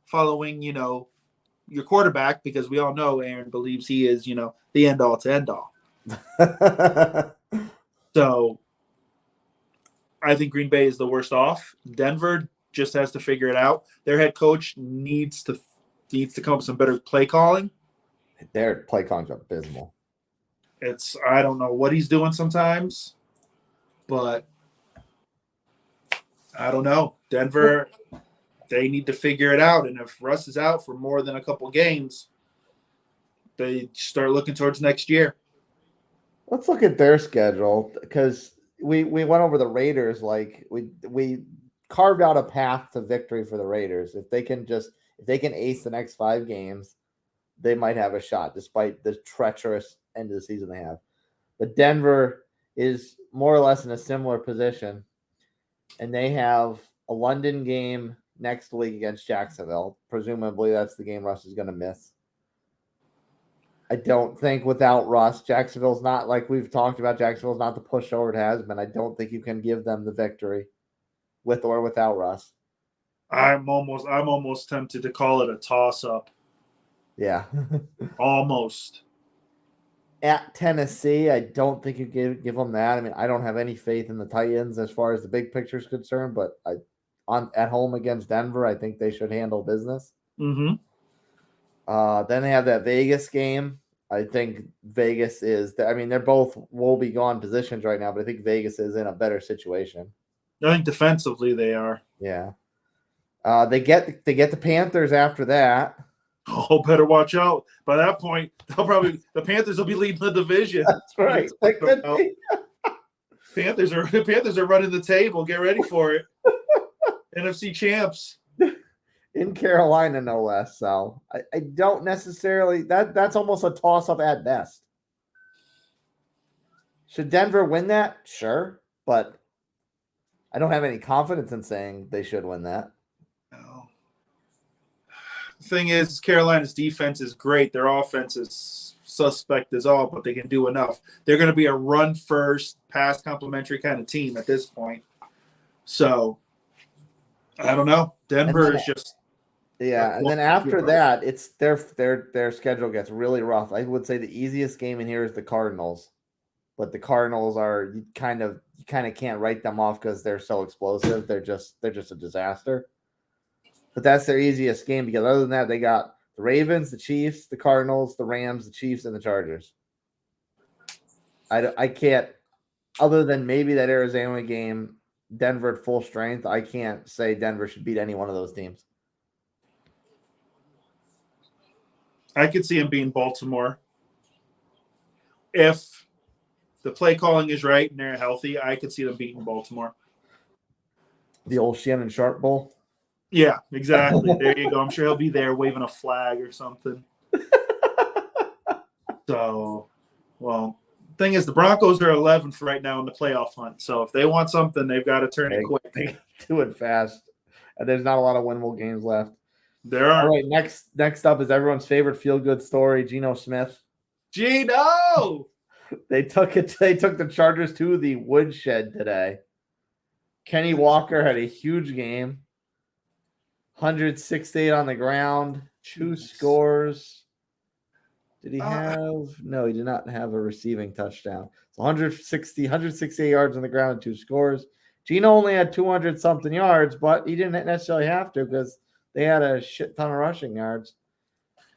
your quarterback, because we all know Aaron believes he is, the end all to end all. So I think Green Bay is the worst off. Denver just has to figure it out. Their head coach needs to come up with some better play calling. Their play calling's abysmal. I don't know what he's doing sometimes, but I don't know. Denver, they need to figure it out. And if Russ is out for more than a couple games, they start looking towards next year. Let's look at their schedule because we went over the Raiders. Like we carved out a path to victory for the Raiders. If they can ace the next 5 games, they might have a shot despite the treacherous end of the season they have. But Denver is more or less in a similar position, and they have a London game next week against Jacksonville. Presumably that's the game Russ is going to miss. I don't think without Russ, Jacksonville's not, like we've talked about, Jacksonville's not the pushover it has been. I don't think you can give them the victory with or without Russ. I'm almost tempted to call it a toss-up. Yeah. Almost. At Tennessee, I don't think you give them that. I mean, I don't have any faith in the Titans as far as the big picture is concerned, but at home against Denver, I think they should handle business. Mm-hmm. Then they have that Vegas game I think Vegas is. I mean, they're both will be gone positions right now, but I think Vegas is in a better situation. I think defensively they are. Yeah. They get the Panthers after that. Oh, better watch out. By that point, the Panthers will be leading the division. That's right. That could be. Panthers are running the table. Get ready for it. NFC champs. In Carolina, no less. So I don't necessarily that's almost a toss-up at best. Should Denver win that? Sure. But I don't have any confidence in saying they should win that. No. The thing is, Carolina's defense is great. Their offense is suspect as all, but they can do enough. They're going to be a run-first, pass-complementary kind of team at this point. So, I don't know. Denver is just... Yeah, and then after that, it's their schedule gets really rough. I would say the easiest game in here is the Cardinals, but the Cardinals are you kind of can't write them off because they're so explosive. They're just a disaster. But that's their easiest game because other than that, they got the Ravens, the Chiefs, the Cardinals, the Rams, the Chiefs, and the Chargers. I can't, other than maybe that Arizona game, Denver at full strength. I can't say Denver should beat any one of those teams. I could see him being Baltimore. If the play calling is right and they're healthy, I could see them beating Baltimore. The old Shannon Sharp Bowl? Yeah, exactly. There you go. I'm sure he'll be there waving a flag or something. So, well, thing is, the Broncos are 11th right now in the playoff hunt. So if they want something, they've got to turn it quick. They do it fast. And there's not a lot of winnable games left. There are. All right, next up is everyone's favorite feel-good story, Geno Smith. Geno! They took the Chargers to the woodshed today. Kenny Walker had a huge game. 168 on the ground, 2 scores. Did he have? No, he did not have a receiving touchdown. So 168 yards on the ground and 2 scores. Geno only had 200-something yards, but he didn't necessarily have to because they had a shit ton of rushing yards.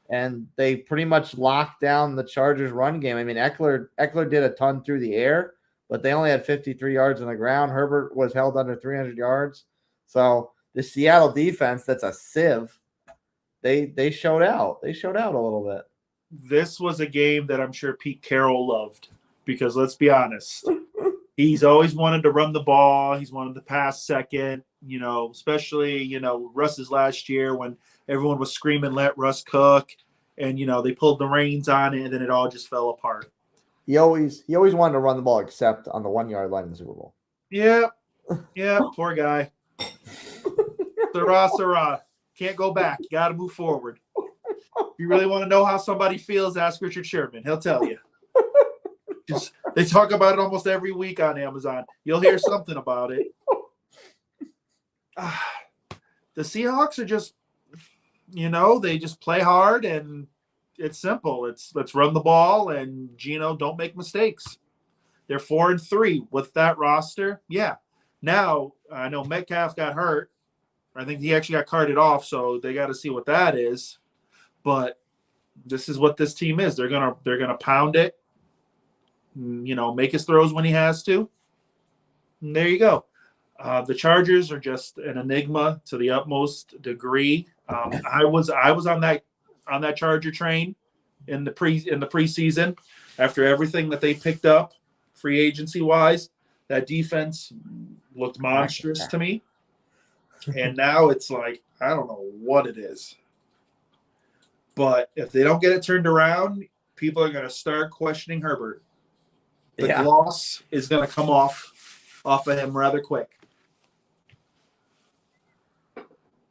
And they pretty much locked down the Chargers run game. I mean, Eckler did a ton through the air, but they only had 53 yards on the ground. Herbert was held under 300 yards. So the Seattle defense, that's a sieve. They showed out. They showed out a little bit. This was a game that I'm sure Pete Carroll loved because let's be honest, he's always wanted to run the ball. He's wanted to pass second, especially, Russ's last year when everyone was screaming, let Russ cook. And, they pulled the reins on it and then it all just fell apart. He always wanted to run the ball except on the 1-yard line in the Super Bowl. Yeah. Yeah. Poor guy. Sarah. Can't go back. You got to move forward. If you really want to know how somebody feels, ask Richard Sherman. He'll tell you. They talk about it almost every week on Amazon. You'll hear something about it. The Seahawks are just, they just play hard and it's simple. Let's run the ball and Geno, don't make mistakes. They're 4-3 with that roster. Yeah. Now I know Metcalf got hurt. I think he actually got carted off, so they got to see what that is. But this is what this team is. They're gonna pound it. Make his throws when he has to. And there you go. The Chargers are just an enigma to the utmost degree. I was on that Charger train in the preseason after everything that they picked up free agency wise. That defense looked monstrous to me. And now it's like, I don't know what it is. But if they don't get it turned around, people are going to start questioning Herbert. The gloss is going to come off of him rather quick.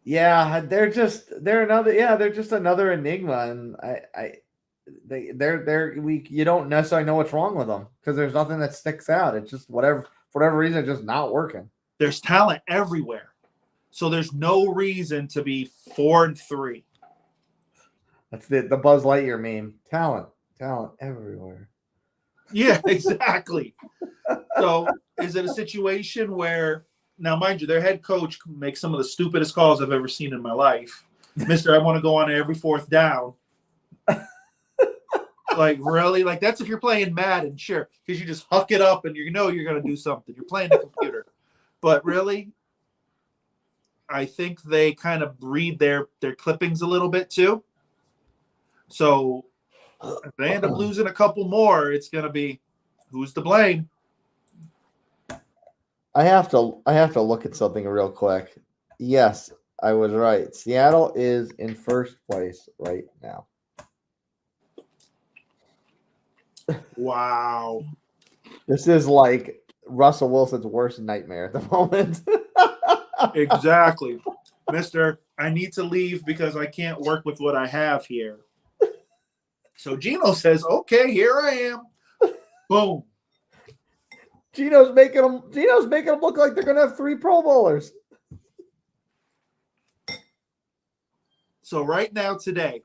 Yeah, they're just another enigma, and you don't necessarily know what's wrong with them because there's nothing that sticks out. It's just for whatever reason, it's just not working. There's talent everywhere, so there's no reason to be 4-3. That's the Buzz Lightyear meme. Talent everywhere. Yeah, exactly. So is it a situation where, now mind you, their head coach makes some of the stupidest calls I've ever seen in my life. Mister, I want to go on every 4th down. Like, really? Like, that's if you're playing Madden, sure, because you just huck it up and you know you're going to do something. You're playing the computer. But really, I think they kind of breed their clippings a little bit too. So if they end up losing a couple more, it's going to be who's to blame? I have to look at something real quick. Yes, I was right. Seattle is in first place right now. Wow. This is like Russell Wilson's worst nightmare at the moment. Exactly. Mister, I need to leave because I can't work with what I have here. So Gino says, okay, here I am. Boom. Gino's making them look like they're gonna have 3 Pro Bowlers. So right now today,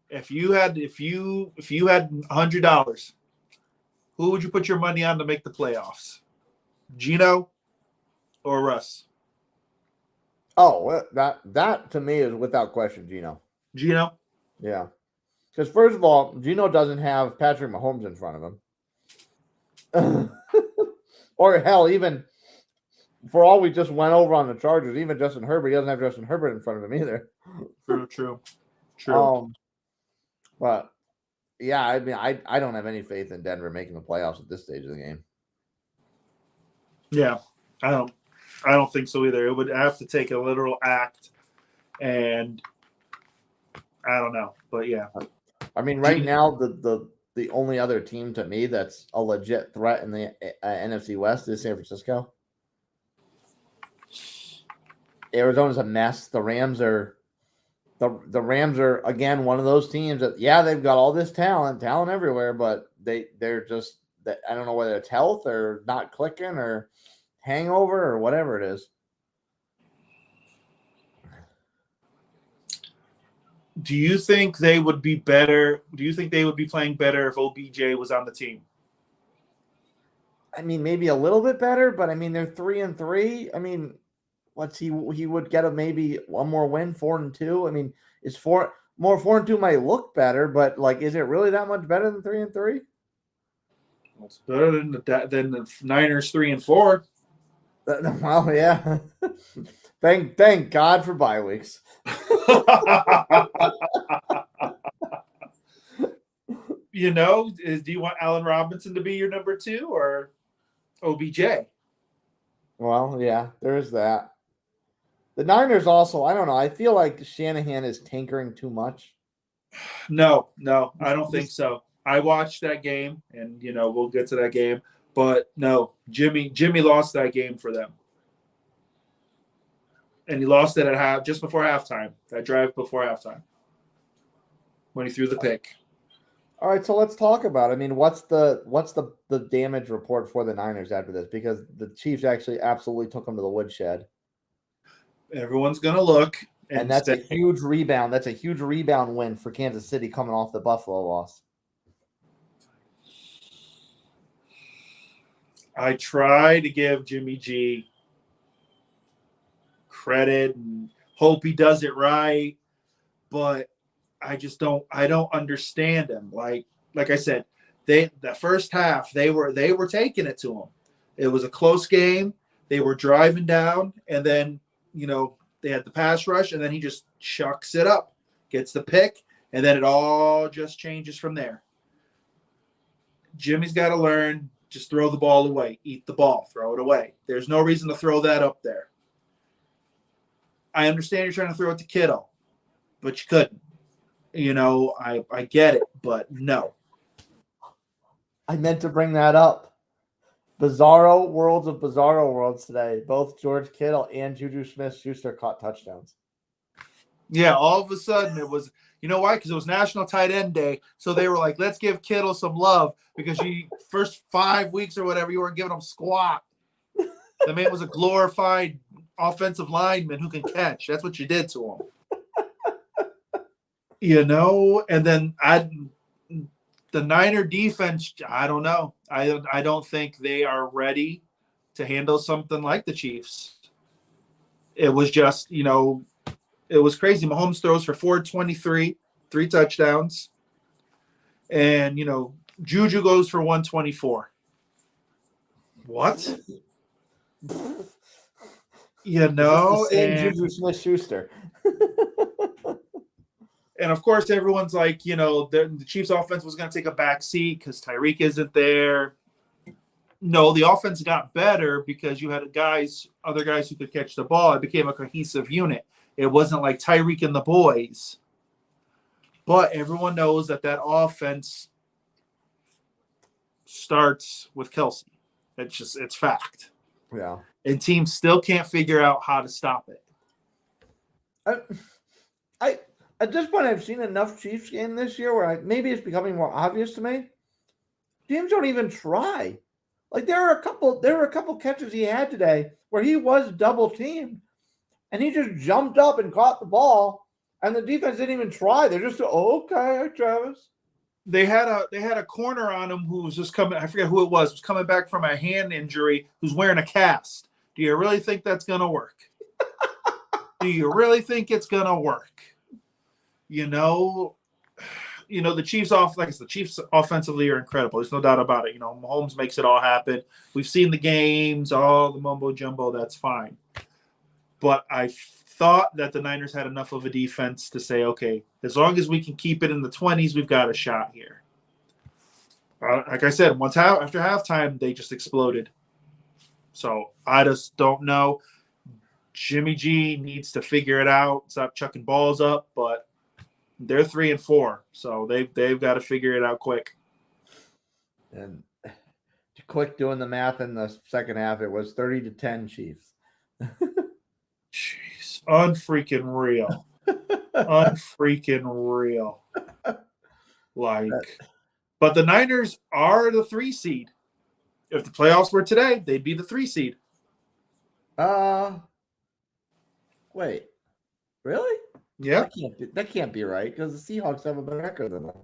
if you had $100, who would you put your money on to make the playoffs? Gino or Russ? Oh, that to me is without question Gino. Gino? Yeah. Because first of all, Gino doesn't have Patrick Mahomes in front of him. Or hell, even for all we just went over on the Chargers, even Justin Herbert, he doesn't have Justin Herbert in front of him either. True. But yeah, I mean, I don't have any faith in Denver making the playoffs at this stage of the game. Yeah, I don't think so either. It would have to take a literal act, and I don't know, but yeah. I mean, right now the only other team to me that's a legit threat in the NFC West is San Francisco. Arizona's a mess. The Rams are again one of those teams that they've got all this talent everywhere, but they're just that I don't know whether it's health or not clicking or hangover or whatever it is. Do you think they would be better? Do you think they would be playing better if OBJ was on the team? I mean, maybe a little bit better, but I mean they're 3-3. I mean, he would get maybe one more win, 4-2. I mean, it's 4-2 might look better, but like, is it really that much better than 3-3? Well, it's better than the Niners 3-4. Well, yeah. Thank God for bye weeks. You know, do you want Allen Robinson to be your number 2 or OBJ? Well, yeah, there is that. The Niners also, I don't know. I feel like Shanahan is tinkering too much. No, I don't think so. I watched that game, and we'll get to that game. But no, Jimmy lost that game for them, and he lost it at just before halftime. That drive before halftime, when he threw the pick. All right, so let's talk about it. I mean, what's the damage report for the Niners after this? Because the Chiefs actually absolutely took them to the woodshed. Everyone's gonna look, and that's a huge rebound. That's a huge rebound win for Kansas City coming off the Buffalo loss. I try to give Jimmy G credit and hope he does it right, but I just don't understand him. Like I said, the first half they were taking it to him. It was a close game. They were driving down, and then they had the pass rush, and then he just chucks it up, gets the pick, and then it all just changes from there. Jimmy's got to learn, just throw the ball away, eat the ball, throw it away. There's no reason to throw that up there. I understand you're trying to throw it to Kittle, but you couldn't. I get it, but no. I meant to bring that up. Bizarro worlds of bizarro worlds today. Both George Kittle and Juju Smith-Schuster caught touchdowns. Yeah, all of a sudden it was, why? Because it was National Tight End Day. So they were like, let's give Kittle some love because first 5 weeks or whatever, you weren't giving him squat. The man was a glorified offensive lineman who can catch. That's what you did to him. And then the Niner defense, I don't know. I don't think they are ready to handle something like the Chiefs. It was just, it was crazy. Mahomes throws for 423, 3 touchdowns. And, Juju goes for 124. What? It's the same And Juju Smith-Schuster. And of course, everyone's like, the Chiefs' offense was going to take a back seat because Tyreek isn't there. No, the offense got better because you had other guys who could catch the ball. It became a cohesive unit. It wasn't like Tyreek and the boys. But everyone knows that offense starts with Kelsey. It's fact. Yeah. And teams still can't figure out how to stop it. At this point, I've seen enough Chiefs game this year where maybe it's becoming more obvious to me. Teams don't even try. Like there were a couple catches he had today where he was double teamed, and he just jumped up and caught the ball, and the defense didn't even try. They're just okay, Travis. They had a corner on him who was just coming. I forget who it was coming back from a hand injury. Who's wearing a cast? Do you really think that's gonna work? Do you really think it's gonna work? The Chiefs the Chiefs offensively are incredible. There's no doubt about it. Mahomes makes it all happen. We've seen the games, all the mumbo jumbo. That's fine. But I thought that the Niners had enough of a defense to say, okay, as long as we can keep it in the 20s, we've got a shot here. Like I said, after halftime, they just exploded. So I just don't know. Jimmy G needs to figure it out, stop chucking balls up, but they're 3-4, so they've got to figure it out quick. And quick doing the math in the second half, it was 30-10 Chiefs. Jeez, unfreaking real, unfreaking real. But the Niners are the 3 seed. If the playoffs were today, they'd be the 3 seed. Wait, really? Yeah. That can't be right because the Seahawks have a better record than them.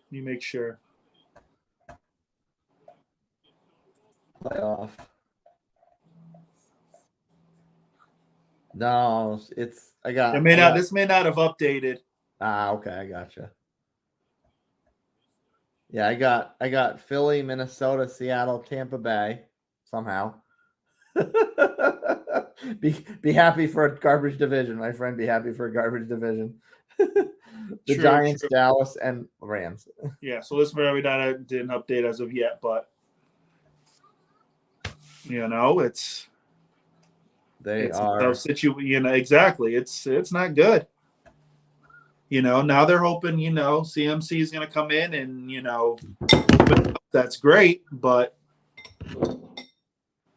You make sure. Playoff. No, this may not have updated. Okay, I gotcha. Yeah, I got Philly, Minnesota, Seattle, Tampa Bay somehow. Be happy for a garbage division, my friend. Be happy for a garbage division. The Giants, Dallas, and Rams. Yeah, so this very didn't update as of yet, but it's exactly. It's not good. Now they're hoping, CMC is going to come in and, that's great, but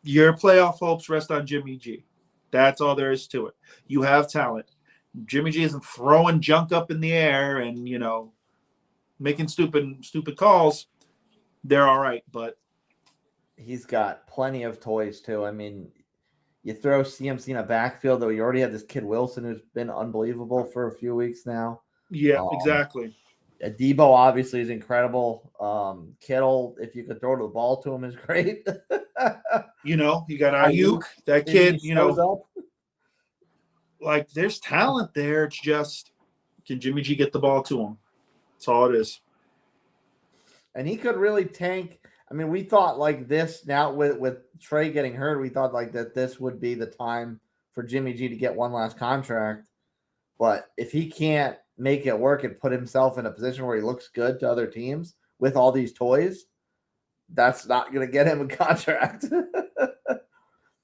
your playoff hopes rest on Jimmy G. That's all there is to it. You have talent. Jimmy G isn't throwing junk up in the air and, making stupid calls. They're all right, but he's got plenty of toys too. I mean, you throw CMC in a backfield, though you already have this kid Wilson who's been unbelievable for a few weeks now. Yeah, exactly. Debo obviously is incredible. Kittle, if you could throw the ball to him, is great. You got Ayuk, that kid, like there's talent there. It's just, can Jimmy G get the ball to him? That's all it is. And he could really tank. I mean, we thought like this now with Trey getting hurt, we thought like that this would be the time for Jimmy G to get one last contract. But if he can't make it work and put himself in a position where he looks good to other teams with all these toys, that's not going to get him a contract.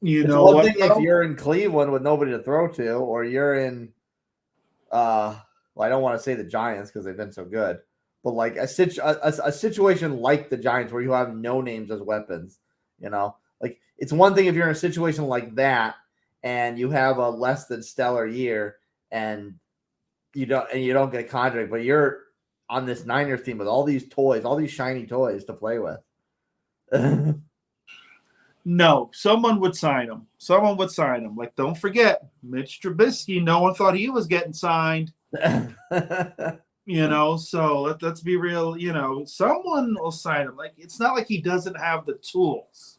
One thing if you're in Cleveland with nobody to throw to, or you're in, I don't want to say the Giants because they've been so good, but like a situation like the Giants where you have no names as weapons, like it's one thing if you're in a situation like that and you have a less than stellar year and you don't get a contract, but you're on this Niners team with all these toys, all these shiny toys to play with. No, someone would sign him. Like, don't forget, Mitch Trubisky, no one thought he was getting signed. So let's be real, someone will sign him. Like, it's not like he doesn't have the tools.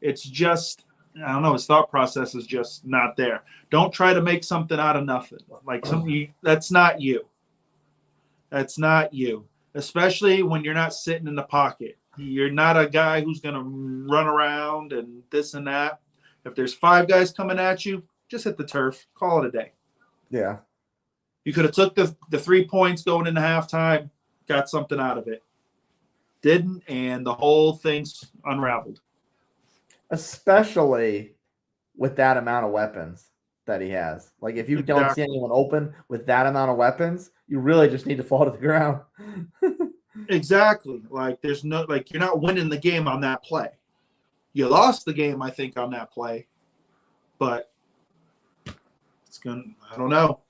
It's just, I don't know, his thought process is just not there. Don't try to make something out of nothing. Like, that's not you. That's not you, especially when you're not sitting in the pocket. You're not a guy who's going to run around and this and that. If there's 5 guys coming at you, just hit the turf. Call it a day. Yeah. You could have took the 3 points going into halftime, got something out of it. Didn't, and the whole thing's unraveled. Especially with that amount of weapons that he has. Like, if you don't see anyone open with that amount of weapons, you really just need to fall to the ground. Exactly. Like, there's no, like, you're not winning the game on that play. You lost the game, I think, on that play. But it's going to, I don't know.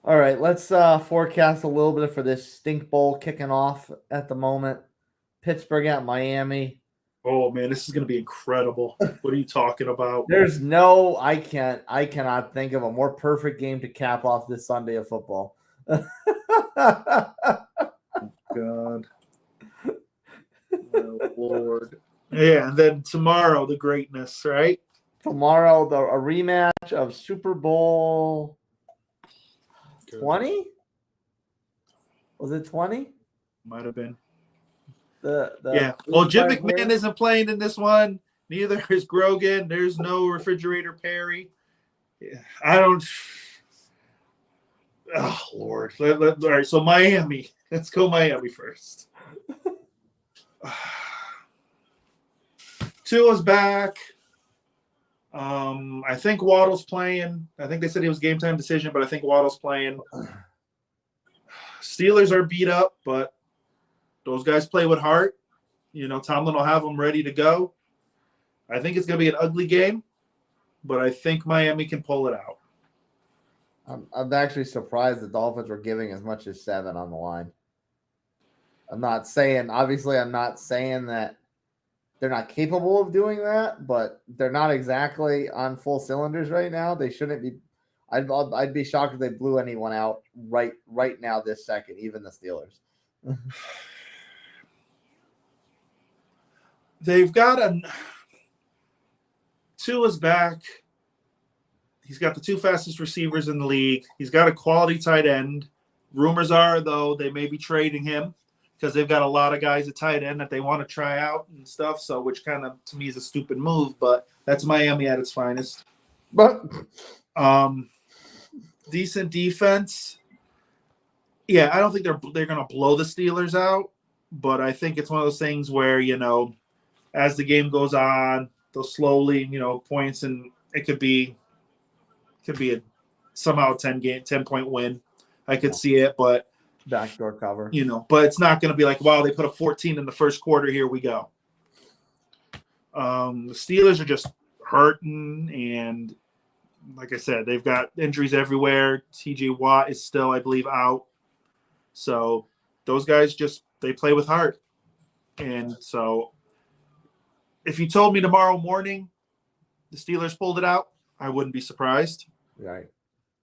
All right, let's forecast a little bit for this stink bowl kicking off at the moment. Pittsburgh at Miami. Oh man, this is going to be incredible. What are you talking about? There's no, I cannot think of a more perfect game to cap off this Sunday of football. God. Oh, Lord. Yeah, and then tomorrow, the greatness, right? Tomorrow, a rematch of Super Bowl 20? Was it 20? Might have been. Yeah. Well, Jim McMahon isn't playing in this one. Neither is Grogan. There's no Refrigerator Perry. Yeah, I don't. Oh, Lord. All right, so Miami. Let's go Miami first. Tua's back. I think Waddle's playing. I think they said it was game time decision, but I think Waddle's playing. Steelers are beat up, but those guys play with heart. Tomlin will have them ready to go. I think it's going to be an ugly game, but I think Miami can pull it out. I'm actually surprised the Dolphins were giving as much as 7 on the line. I'm not saying that they're not capable of doing that, but they're not exactly on full cylinders right now. They shouldn't be. I'd be shocked if they blew anyone out right now this second, even the Steelers. They've got Tua's back. He's got the 2 fastest receivers in the league. He's got a quality tight end. Rumors are, though, they may be trading him because they've got a lot of guys at tight end that they want to try out and stuff. So, which kind of to me is a stupid move, but that's Miami at its finest. But decent defense. Yeah, I don't think they're going to blow the Steelers out, but I think it's one of those things where as the game goes on, they'll slowly points, and it could be somehow a 10-point win. I could see it, but backdoor cover. But it's not going to be like, wow, they put a 14 in the first quarter. Here we go. The Steelers are just hurting, and like I said, they've got injuries everywhere. T.J. Watt is still, I believe, out. So those guys they play with heart. And so if you told me tomorrow morning the Steelers pulled it out, I wouldn't be surprised. Right.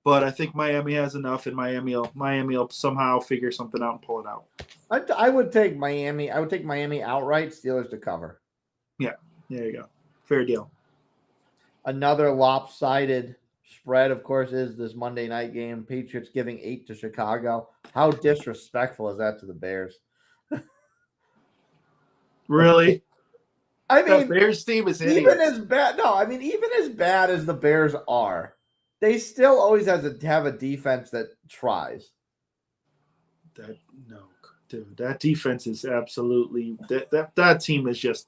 But I think Miami has enough, and Miami will somehow figure something out and pull it out. I would take Miami. I would take Miami outright, Steelers to cover. Yeah, there you go. Fair deal. Another lopsided spread, of course, is this Monday night game. Patriots giving 8 to Chicago. How disrespectful is that to the Bears? Really? I mean, the Bears team is hideous. Even as bad as the Bears are, they still always have to have a defense that tries. That defense is absolutely that team is just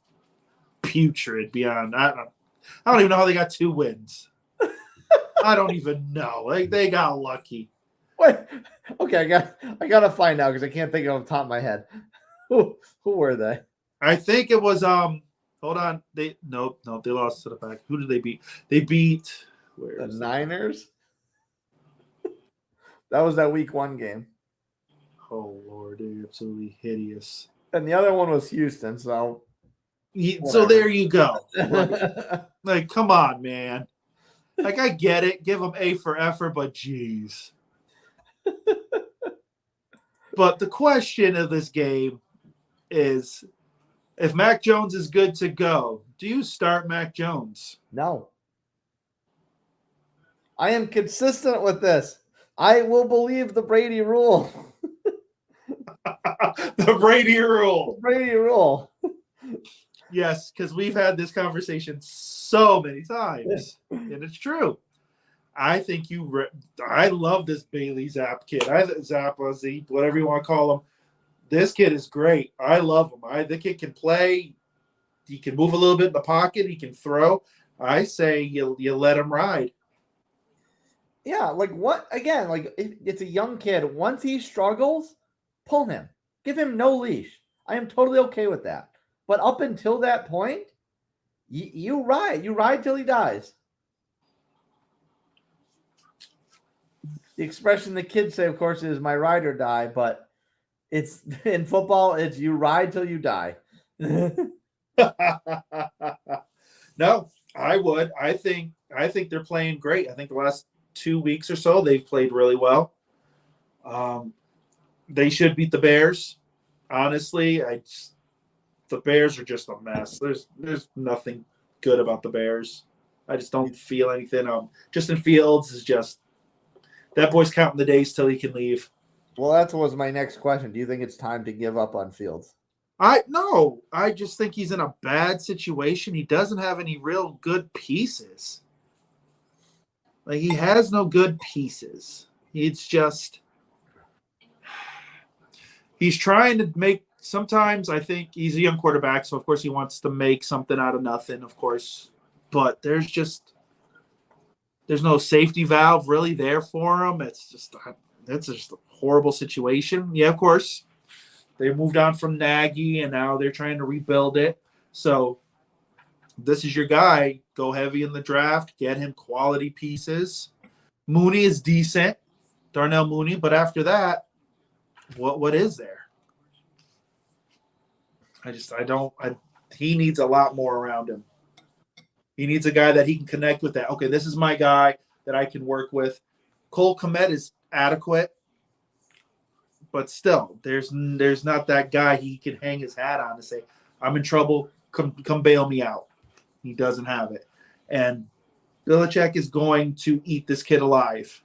putrid beyond. I don't even know how they got 2 wins. I don't even know. Like, they got lucky. Wait, okay, I gotta find out because I can't think of the top of my head. Who were they? I think it was hold on. They lost to the back. Who did they beat? They beat the Niners. That was that week 1 game. Oh Lord, they're absolutely hideous. And the other one was Houston, so there you go. Like, come on, man. Like, I get it. Give them A for effort, but geez. But the question of this game is, if Mac Jones is good to go, do you start Mac Jones? No. I am consistent with this. I will believe the Brady rule. The Brady rule. Brady rule. Yes, because we've had this conversation so many times, and it's true. I think I love this Bailey Zapp kid. Zappa, Z, whatever you want to call him. This kid is great. I love him. The kid can play. He can move a little bit in the pocket. He can throw. I say you let him ride. Yeah, like what? Again, like it's a young kid. Once he struggles, pull him. Give him no leash. I am totally okay with that. But up until that point, you ride. You ride till he dies. The expression the kids say, of course, is "my ride or die," but it's in football. It's you ride till you die. No, I would. I think they're playing great. I think the last 2 weeks or so they've played really well. They should beat the Bears. Honestly, the Bears are just a mess. There's nothing good about the Bears. I just don't feel anything. Justin Fields is just that boy's counting the days till he can leave. Well, that was my next question. Do you think it's time to give up on Fields? No. I just think he's in a bad situation. He doesn't have any real good pieces. Like he has no good pieces. It's just he's trying to make. Sometimes I think he's a young quarterback, so of course he wants to make something out of nothing, of course. But there's no safety valve really there for him. It's just a horrible situation. Yeah, of course. They moved on from Nagy, and now they're trying to rebuild it. So this is your guy. Go heavy in the draft. Get him quality pieces. Mooney is decent, Darnell Mooney. But after that, what is there? He needs a lot more around him. He needs a guy that he can connect with that. Okay, this is my guy that I can work with. Cole Kmet is adequate, but still, there's not that guy he can hang his hat on to say, I'm in trouble, come bail me out. He doesn't have it. And Belichick is going to eat this kid alive.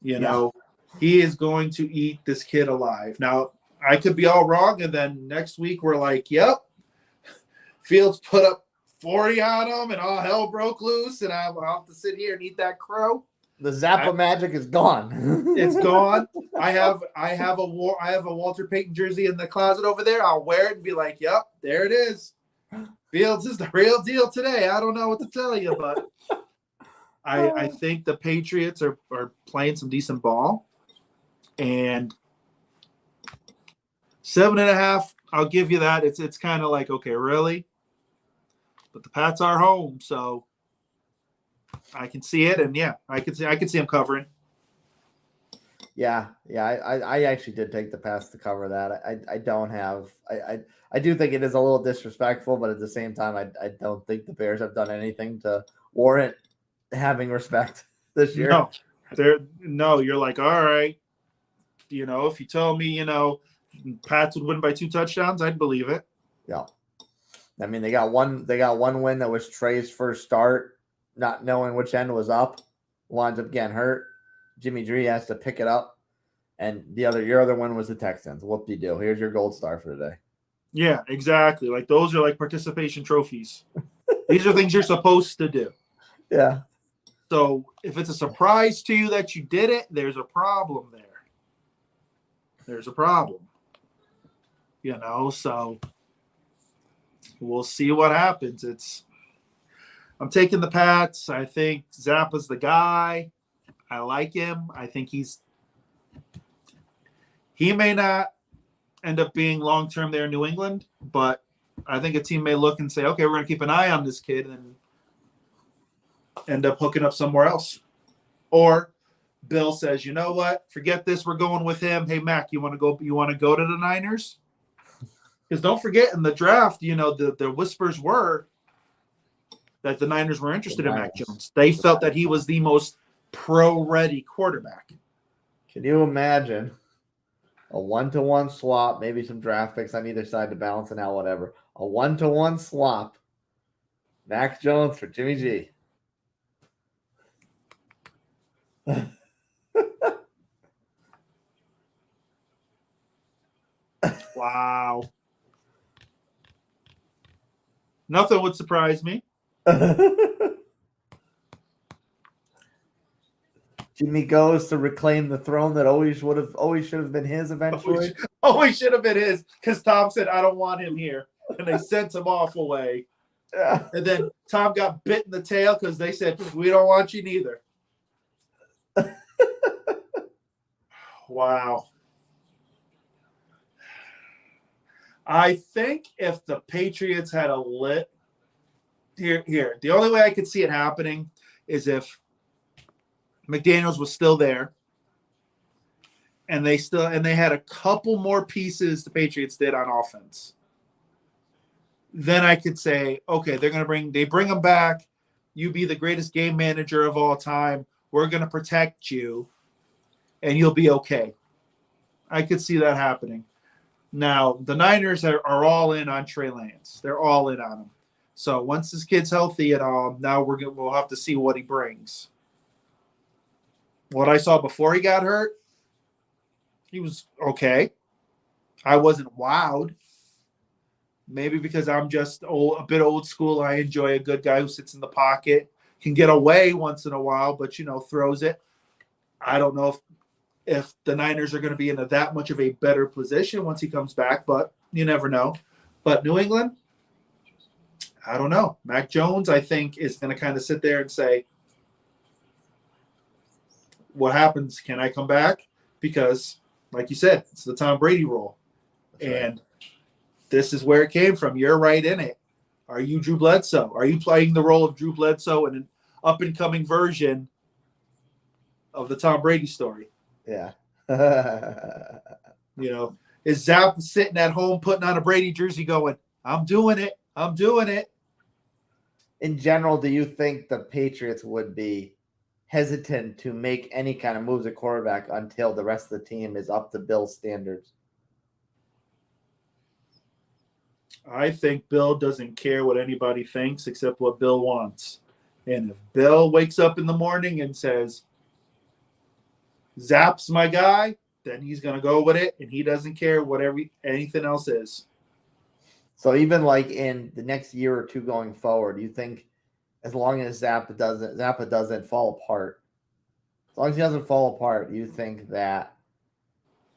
You know, he is going to eat this kid alive. Now, I could be all wrong, and then next week we're like, yep, Fields put up 40 on him, and all hell broke loose, and I'll have to sit here and eat that crow. The Zappa magic is gone. It's gone. I have a Walter Payton jersey in the closet over there. I'll wear it and be like, yep, there it is. Fields is the real deal today. I don't know what to tell you, but I think the Patriots are playing some decent ball. And 7.5, I'll give you that. It's kind of like, okay, really? But the Pats are home, so I can see it, and yeah, I can see them covering. Yeah. I actually did take the Pats to cover that. I don't have I do think it is a little disrespectful, but at the same time, I don't think the Bears have done anything to warrant having respect this year. No, you're like, all right. If you told me, Pats would win by 2 touchdowns, I'd believe it. Yeah. I mean, they got one win that was Trey's first start, not knowing which end was up, winds up getting hurt. Jimmy G has to pick it up. And your other one was the Texans. Whoop-de-doo. Here's your gold star for today. Yeah, exactly. Like those are like participation trophies. These are things you're supposed to do. Yeah. So if it's a surprise to you that you did it, there's a problem there. There's a problem. So we'll see what happens. I'm taking the Pats. I think Zappa's the guy. I like him. I think he may not end up being long-term there in New England, but I think a team may look and say, okay, we're going to keep an eye on this kid and end up hooking up somewhere else. Or Bill says, you know what? Forget this. We're going with him. Hey, Mac, you want to go to the Niners? Because don't forget, in the draft, the whispers were that the Niners were interested in Mac Jones. They felt that he was the most pro-ready quarterback. Can you imagine a 1-to-1 swap, maybe some draft picks on either side to balance it out, whatever. A 1-to-1 swap, Mac Jones for Jimmy G. Wow. Nothing would surprise me. Jimmy goes to reclaim the throne that always should have been his eventually. Always should have been his because Tom said, I don't want him here. And they sent him off away. Yeah. And then Tom got bit in the tail because they said, we don't want you neither. Wow. I think if the Patriots had a lit here, the only way I could see it happening is if McDaniels was still there and they had a couple more pieces the Patriots did on offense. Then I could say, okay, they bring him back. You be the greatest game manager of all time. We're going to protect you and you'll be okay. I could see that happening. Now, the Niners are all in on Trey Lance. They're all in on him. So once this kid's healthy and all, now we'll have to see what he brings. What I saw before he got hurt, he was okay. I wasn't wowed. Maybe because I'm just a bit old school. I enjoy a good guy who sits in the pocket, can get away once in a while, but, throws it. I don't know if the Niners are going to be in that much of a better position once he comes back, but you never know. But New England, I don't know. Mac Jones, I think, is going to kind of sit there and say, what happens? Can I come back? Because, like you said, it's the Tom Brady role. That's right. And this is where it came from. You're right in it. Are you Drew Bledsoe? Are you playing the role of Drew Bledsoe in an up-and-coming version of the Tom Brady story? Yeah. Is Zapp sitting at home putting on a Brady jersey going, I'm doing it. I'm doing it. In general, do you think the Patriots would be hesitant to make any kind of moves at quarterback until the rest of the team is up to Bill's standards? I think Bill doesn't care what anybody thinks except what Bill wants. And if Bill wakes up in the morning and says, Zapp's my guy, then he's going to go with it, and he doesn't care what anything else is. So even like in the next year or two going forward, you think as long as Zappa doesn't fall apart, as long as he doesn't fall apart, you think that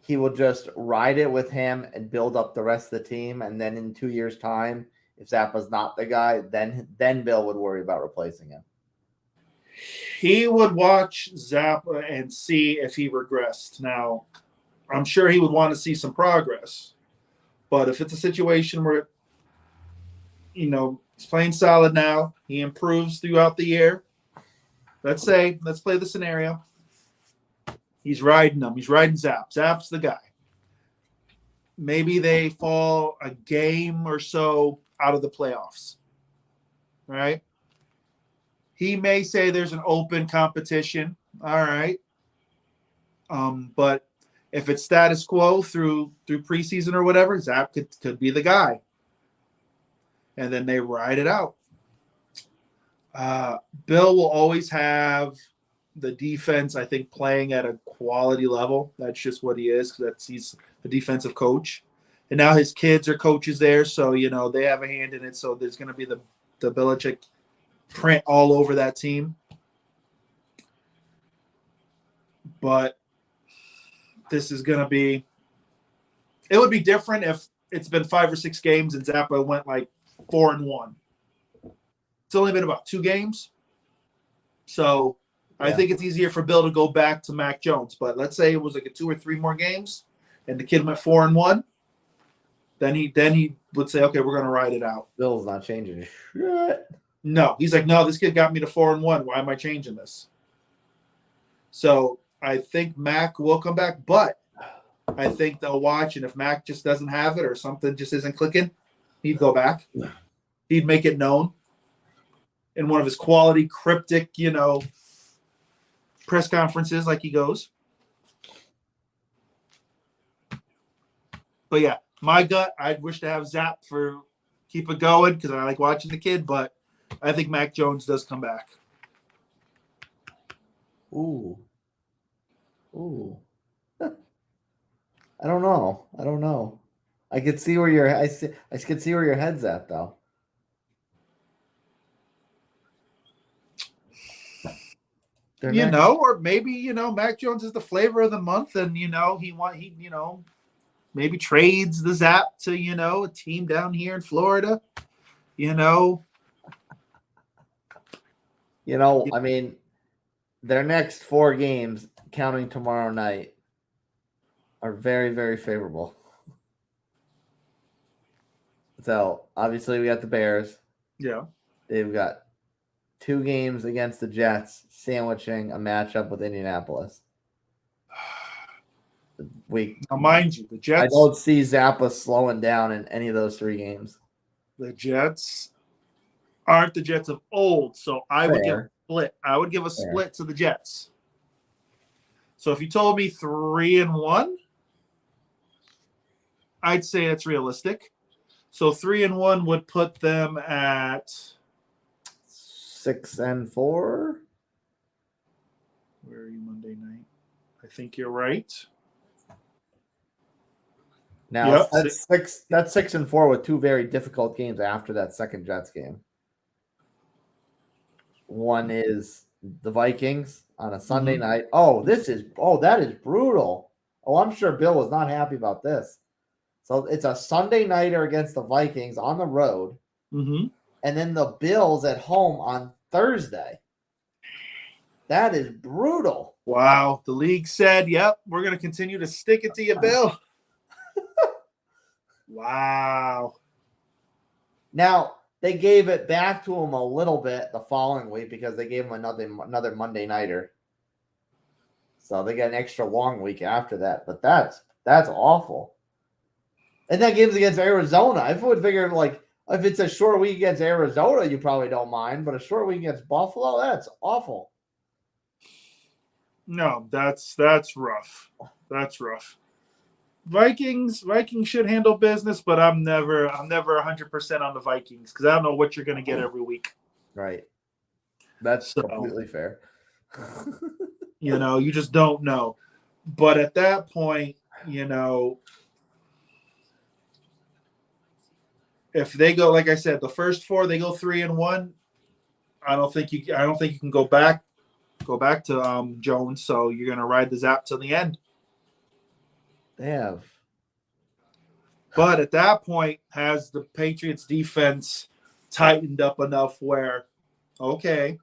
he will just ride it with him and build up the rest of the team, and then in 2 years' time, if Zappa's not the guy, then Bill would worry about replacing him. He would watch Zappa and see if he regressed. Now, I'm sure he would want to see some progress. But if it's a situation where, he's playing solid now, he improves throughout the year. Let's play the scenario. He's riding them. He's riding Zapp. Zapp's the guy. Maybe they fall a game or so out of the playoffs, right? He may say there's an open competition. All right. But if it's status quo through preseason or whatever, Zapp could be the guy. And then they ride it out. Bill will always have the defense, I think, playing at a quality level. That's just what he is. He's a defensive coach. And now his kids are coaches there, so, they have a hand in it. So there's going to be the Belichick print all over that team. But this is going to be – it would be different if it's been 5 or 6 games and Zappa went like 4-1. It's only been about 2 games. So I think it's easier for Bill to go back to Mac Jones. But let's say it was like a 2 or 3 more games and the kid went 4-1. Then he would say, okay, we're going to ride it out. Bill's not changing shit. No, he's like, no, this kid got me to 4-1. Why am I changing this? So I think Mac will come back, but I think they'll watch. And if Mac just doesn't have it or something just isn't clicking, he'd go back. He'd make it known in one of his quality cryptic, press conferences like he goes. But yeah, my gut, I'd wish to have Zapp for keep it going because I like watching the kid, but I think Mac Jones does come back. Ooh. I don't know. I could see where your I could see where your head's at though. They're You next. know, or maybe, Mac Jones is the flavor of the month, and maybe trades the Zap to, a team down here in Florida. I mean, their next 4 games, counting tomorrow night, are very, very favorable. So obviously we got the Bears. Yeah. They've got 2 games against the Jets, sandwiching a matchup with Indianapolis. Now, mind you, the Jets. I don't see Zappa slowing down in any of those 3 games. The Jets aren't the Jets of old, so I would give a split. I would give a split to the Jets. So if you told me 3-1, I'd say it's realistic. So 3-1 would put them at 6-4. Where are you Monday night? I think you're right. Now that's 6-4 with 2 very difficult games after that second Jets game. One is the Vikings on a Sunday night. That is brutal. Oh, I'm sure Bill was not happy about this. So it's a Sunday nighter against the Vikings on the road, and then the Bills at home on Thursday. That is brutal. Wow. The league said, yep, we're going to continue to stick it to you, Bill. Wow. Now, they gave it back to him a little bit the following week because they gave him another Monday nighter. So they got an extra long week after that. But that's awful. And that game's against Arizona. I would figure, like, if it's a short week against Arizona, you probably don't mind. But a short week against Buffalo, that's awful. No, that's rough. That's rough. Vikings should handle business, but I'm never 100% on the Vikings because I don't know what you're going to get every week. Right. That's completely fair. You just don't know. But at that point, if they go, like I said, the first 4 they go 3-1, I don't think you can go back to Jones. So you're going to ride the Zap till the end. They have. But at that point, has the Patriots defense tightened up enough where, okay,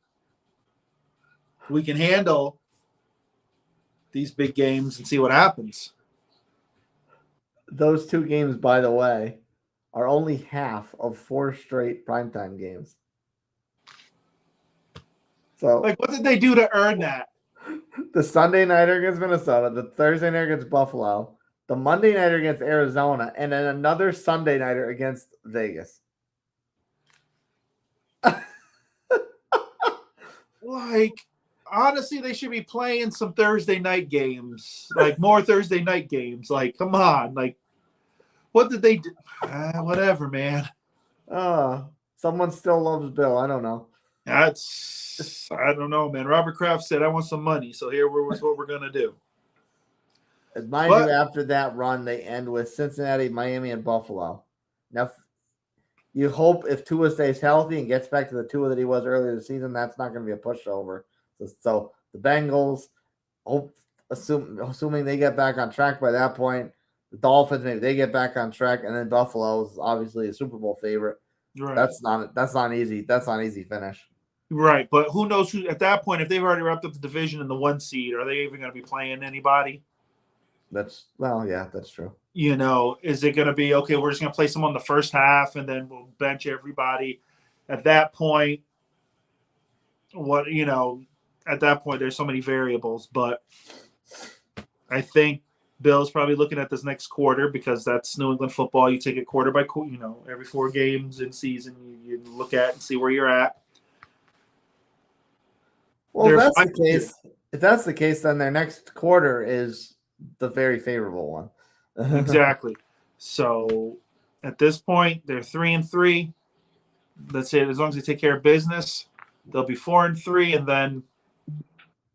we can handle these big games and see what happens. Those 2 games, by the way, are only half of 4 straight primetime games. So, like, what did they do to earn that? The Sunday nighter against Minnesota, the Thursday nighter against Buffalo, the Monday nighter against Arizona, and then another Sunday nighter against Vegas. Like, honestly, they should be playing some Thursday night games, like more Thursday night games. Like, come on, like, what did they do? Whatever, man. Someone still loves Bill. I don't know. I don't know, man. Robert Kraft said, "I want some money," so here was what we're gonna do. Mind you, after that run, they end with Cincinnati, Miami, and Buffalo. Now, you hope if Tua stays healthy and gets back to the Tua that he was earlier this season, that's not going to be a pushover. So the Bengals, assuming they get back on track by that point, the Dolphins, maybe they get back on track, and then Buffalo is obviously a Super Bowl favorite. Right. That's not easy. That's not an easy finish. Right, but who knows who at that point, if they've already wrapped up the division in the 1 seed, are they even going to be playing anybody? That's true. Is it going to be, okay, we're just going to play some on the first half and then we'll bench everybody? At that point, at that point, there's so many variables, but I think Bill's probably looking at this next quarter because that's New England football. You take it quarter by quarter, every 4 games in season, you look at and see where you're at. Well, if that's the case, then their next quarter is the very favorable one. Exactly. So at this point, they're 3-3. Let's say as long as they take care of business, they'll be 4-3, and then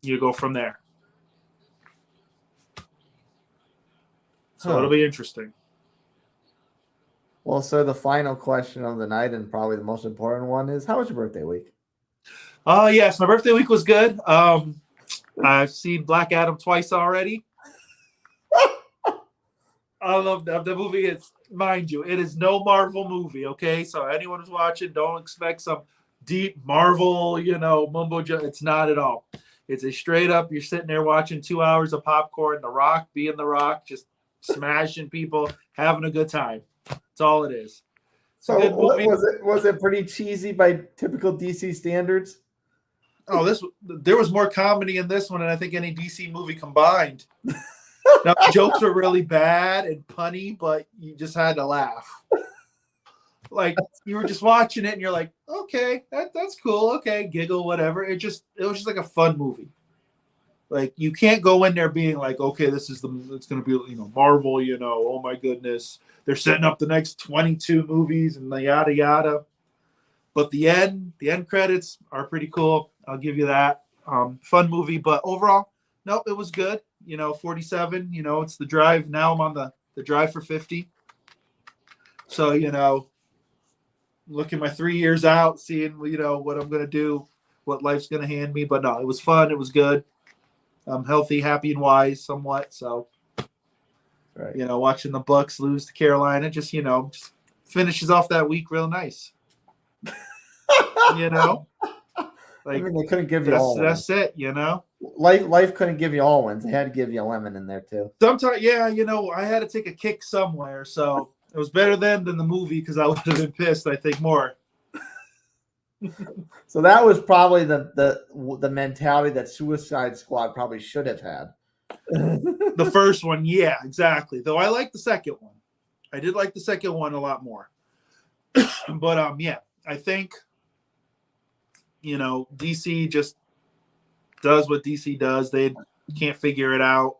you go from there. So it'll be interesting. Well, sir, the final question of the night and probably the most important one is: how was your birthday week? Yes, my birthday week was good. I've seen Black Adam twice already. I love the movie. It's, mind you, it is no Marvel movie. Okay, so anyone who's watching, don't expect some deep Marvel, mumbo. It's not at all. It's a straight up. You're sitting there watching 2 hours of popcorn. The Rock being the Rock, just smashing people, having a good time. That's all it is. It's a So, good movie. was it pretty cheesy by typical DC standards? Oh, there was more comedy in this one than I think any DC movie combined. Now, jokes were really bad and punny, but you just had to laugh. Like you were just watching it and you're like, okay, that's cool. Okay, giggle, whatever. It was just like a fun movie. Like you can't go in there being like, okay, it's gonna be Marvel, oh my goodness. They're setting up the next 22 movies and the yada yada. But the end credits are pretty cool. I'll give you that. Fun movie, but overall, nope, it was good. 47, it's the drive. Now I'm on the drive for 50. So, looking my 3 years out, seeing, what I'm going to do, what life's going to hand me. But no, it was fun. It was good. I'm healthy, happy, and wise somewhat. So, right. Watching the Bucks lose to Carolina, just finishes off that week real nice. Like, I mean, they couldn't give you all. That's it, Life couldn't give you all wins. They had to give you a lemon in there too. Sometimes, yeah, I had to take a kick somewhere, so it was better than the movie because I would have been pissed. I think more. So that was probably the mentality that Suicide Squad probably should have had. The first one, yeah, exactly. Though I like the second one. I did like the second one a lot more. But yeah, I think DC just does what DC does. They can't figure it out.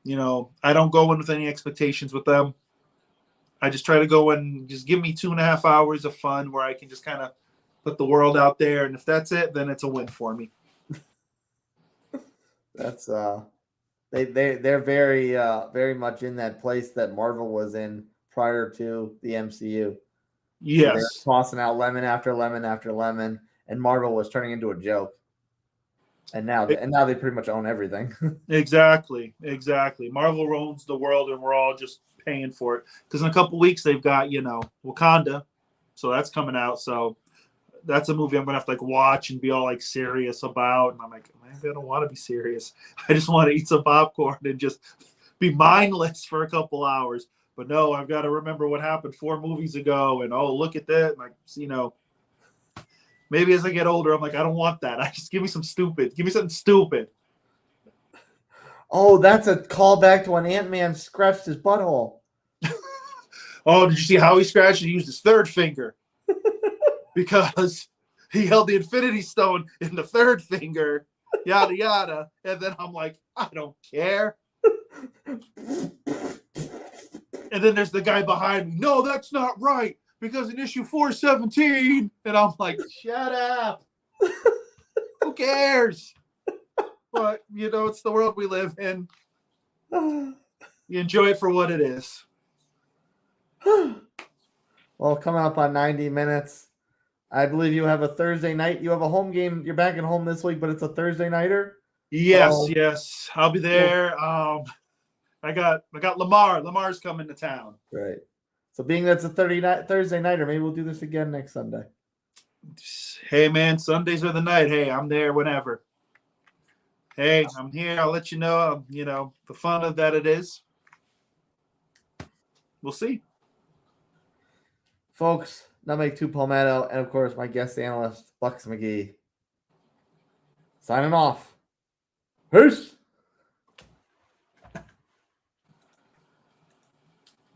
I don't go in with any expectations with them. I just try to go in, just give me 2.5 hours of fun where I can just kind of put the world out there. And if that's it, then it's a win for me. That's they're very much in that place that Marvel was in prior to the MCU. Yes. They were tossing out lemon after lemon after lemon, and Marvel was turning into a joke. And now they pretty much own everything. Exactly. Marvel owns the world, and we're all just paying for it. Because in a couple weeks they've got Wakanda, so that's coming out. So that's a movie I'm gonna have to watch and be all serious about. And I'm like, man, I don't want to be serious. I just want to eat some popcorn and just be mindless for a couple hours. But no, I've got to remember what happened 4 movies ago, and look at that. And maybe as I get older, I'm like, I don't want that. I just give me something stupid. Oh, that's a callback to when Ant-Man scratched his butthole. Oh, did you see how he scratched? He used his third finger because he held the Infinity Stone in the third finger, yada, yada. And then I'm like, I don't care. And then there's the guy behind me. No, that's not right. Because in issue 417, and I'm like, shut up. Who cares? But, it's the world we live in. You enjoy it for what it is. Well, coming up on 90 minutes, I believe you have a Thursday night. You have a home game. You're back at home this week, but it's a Thursday nighter. Yes. I'll be there. I got Lamar. Lamar's coming to town. Right. So being that's a Thursday nighter, maybe we'll do this again next Sunday. Hey, man, Sundays are the night. Hey, I'm there whenever. Hey, I'm here. I'll let you know, the fun of that it is. We'll see. Folks, Number 2 Palmetto, and of course my guest analyst, Bucks McGee. Signing off. Peace.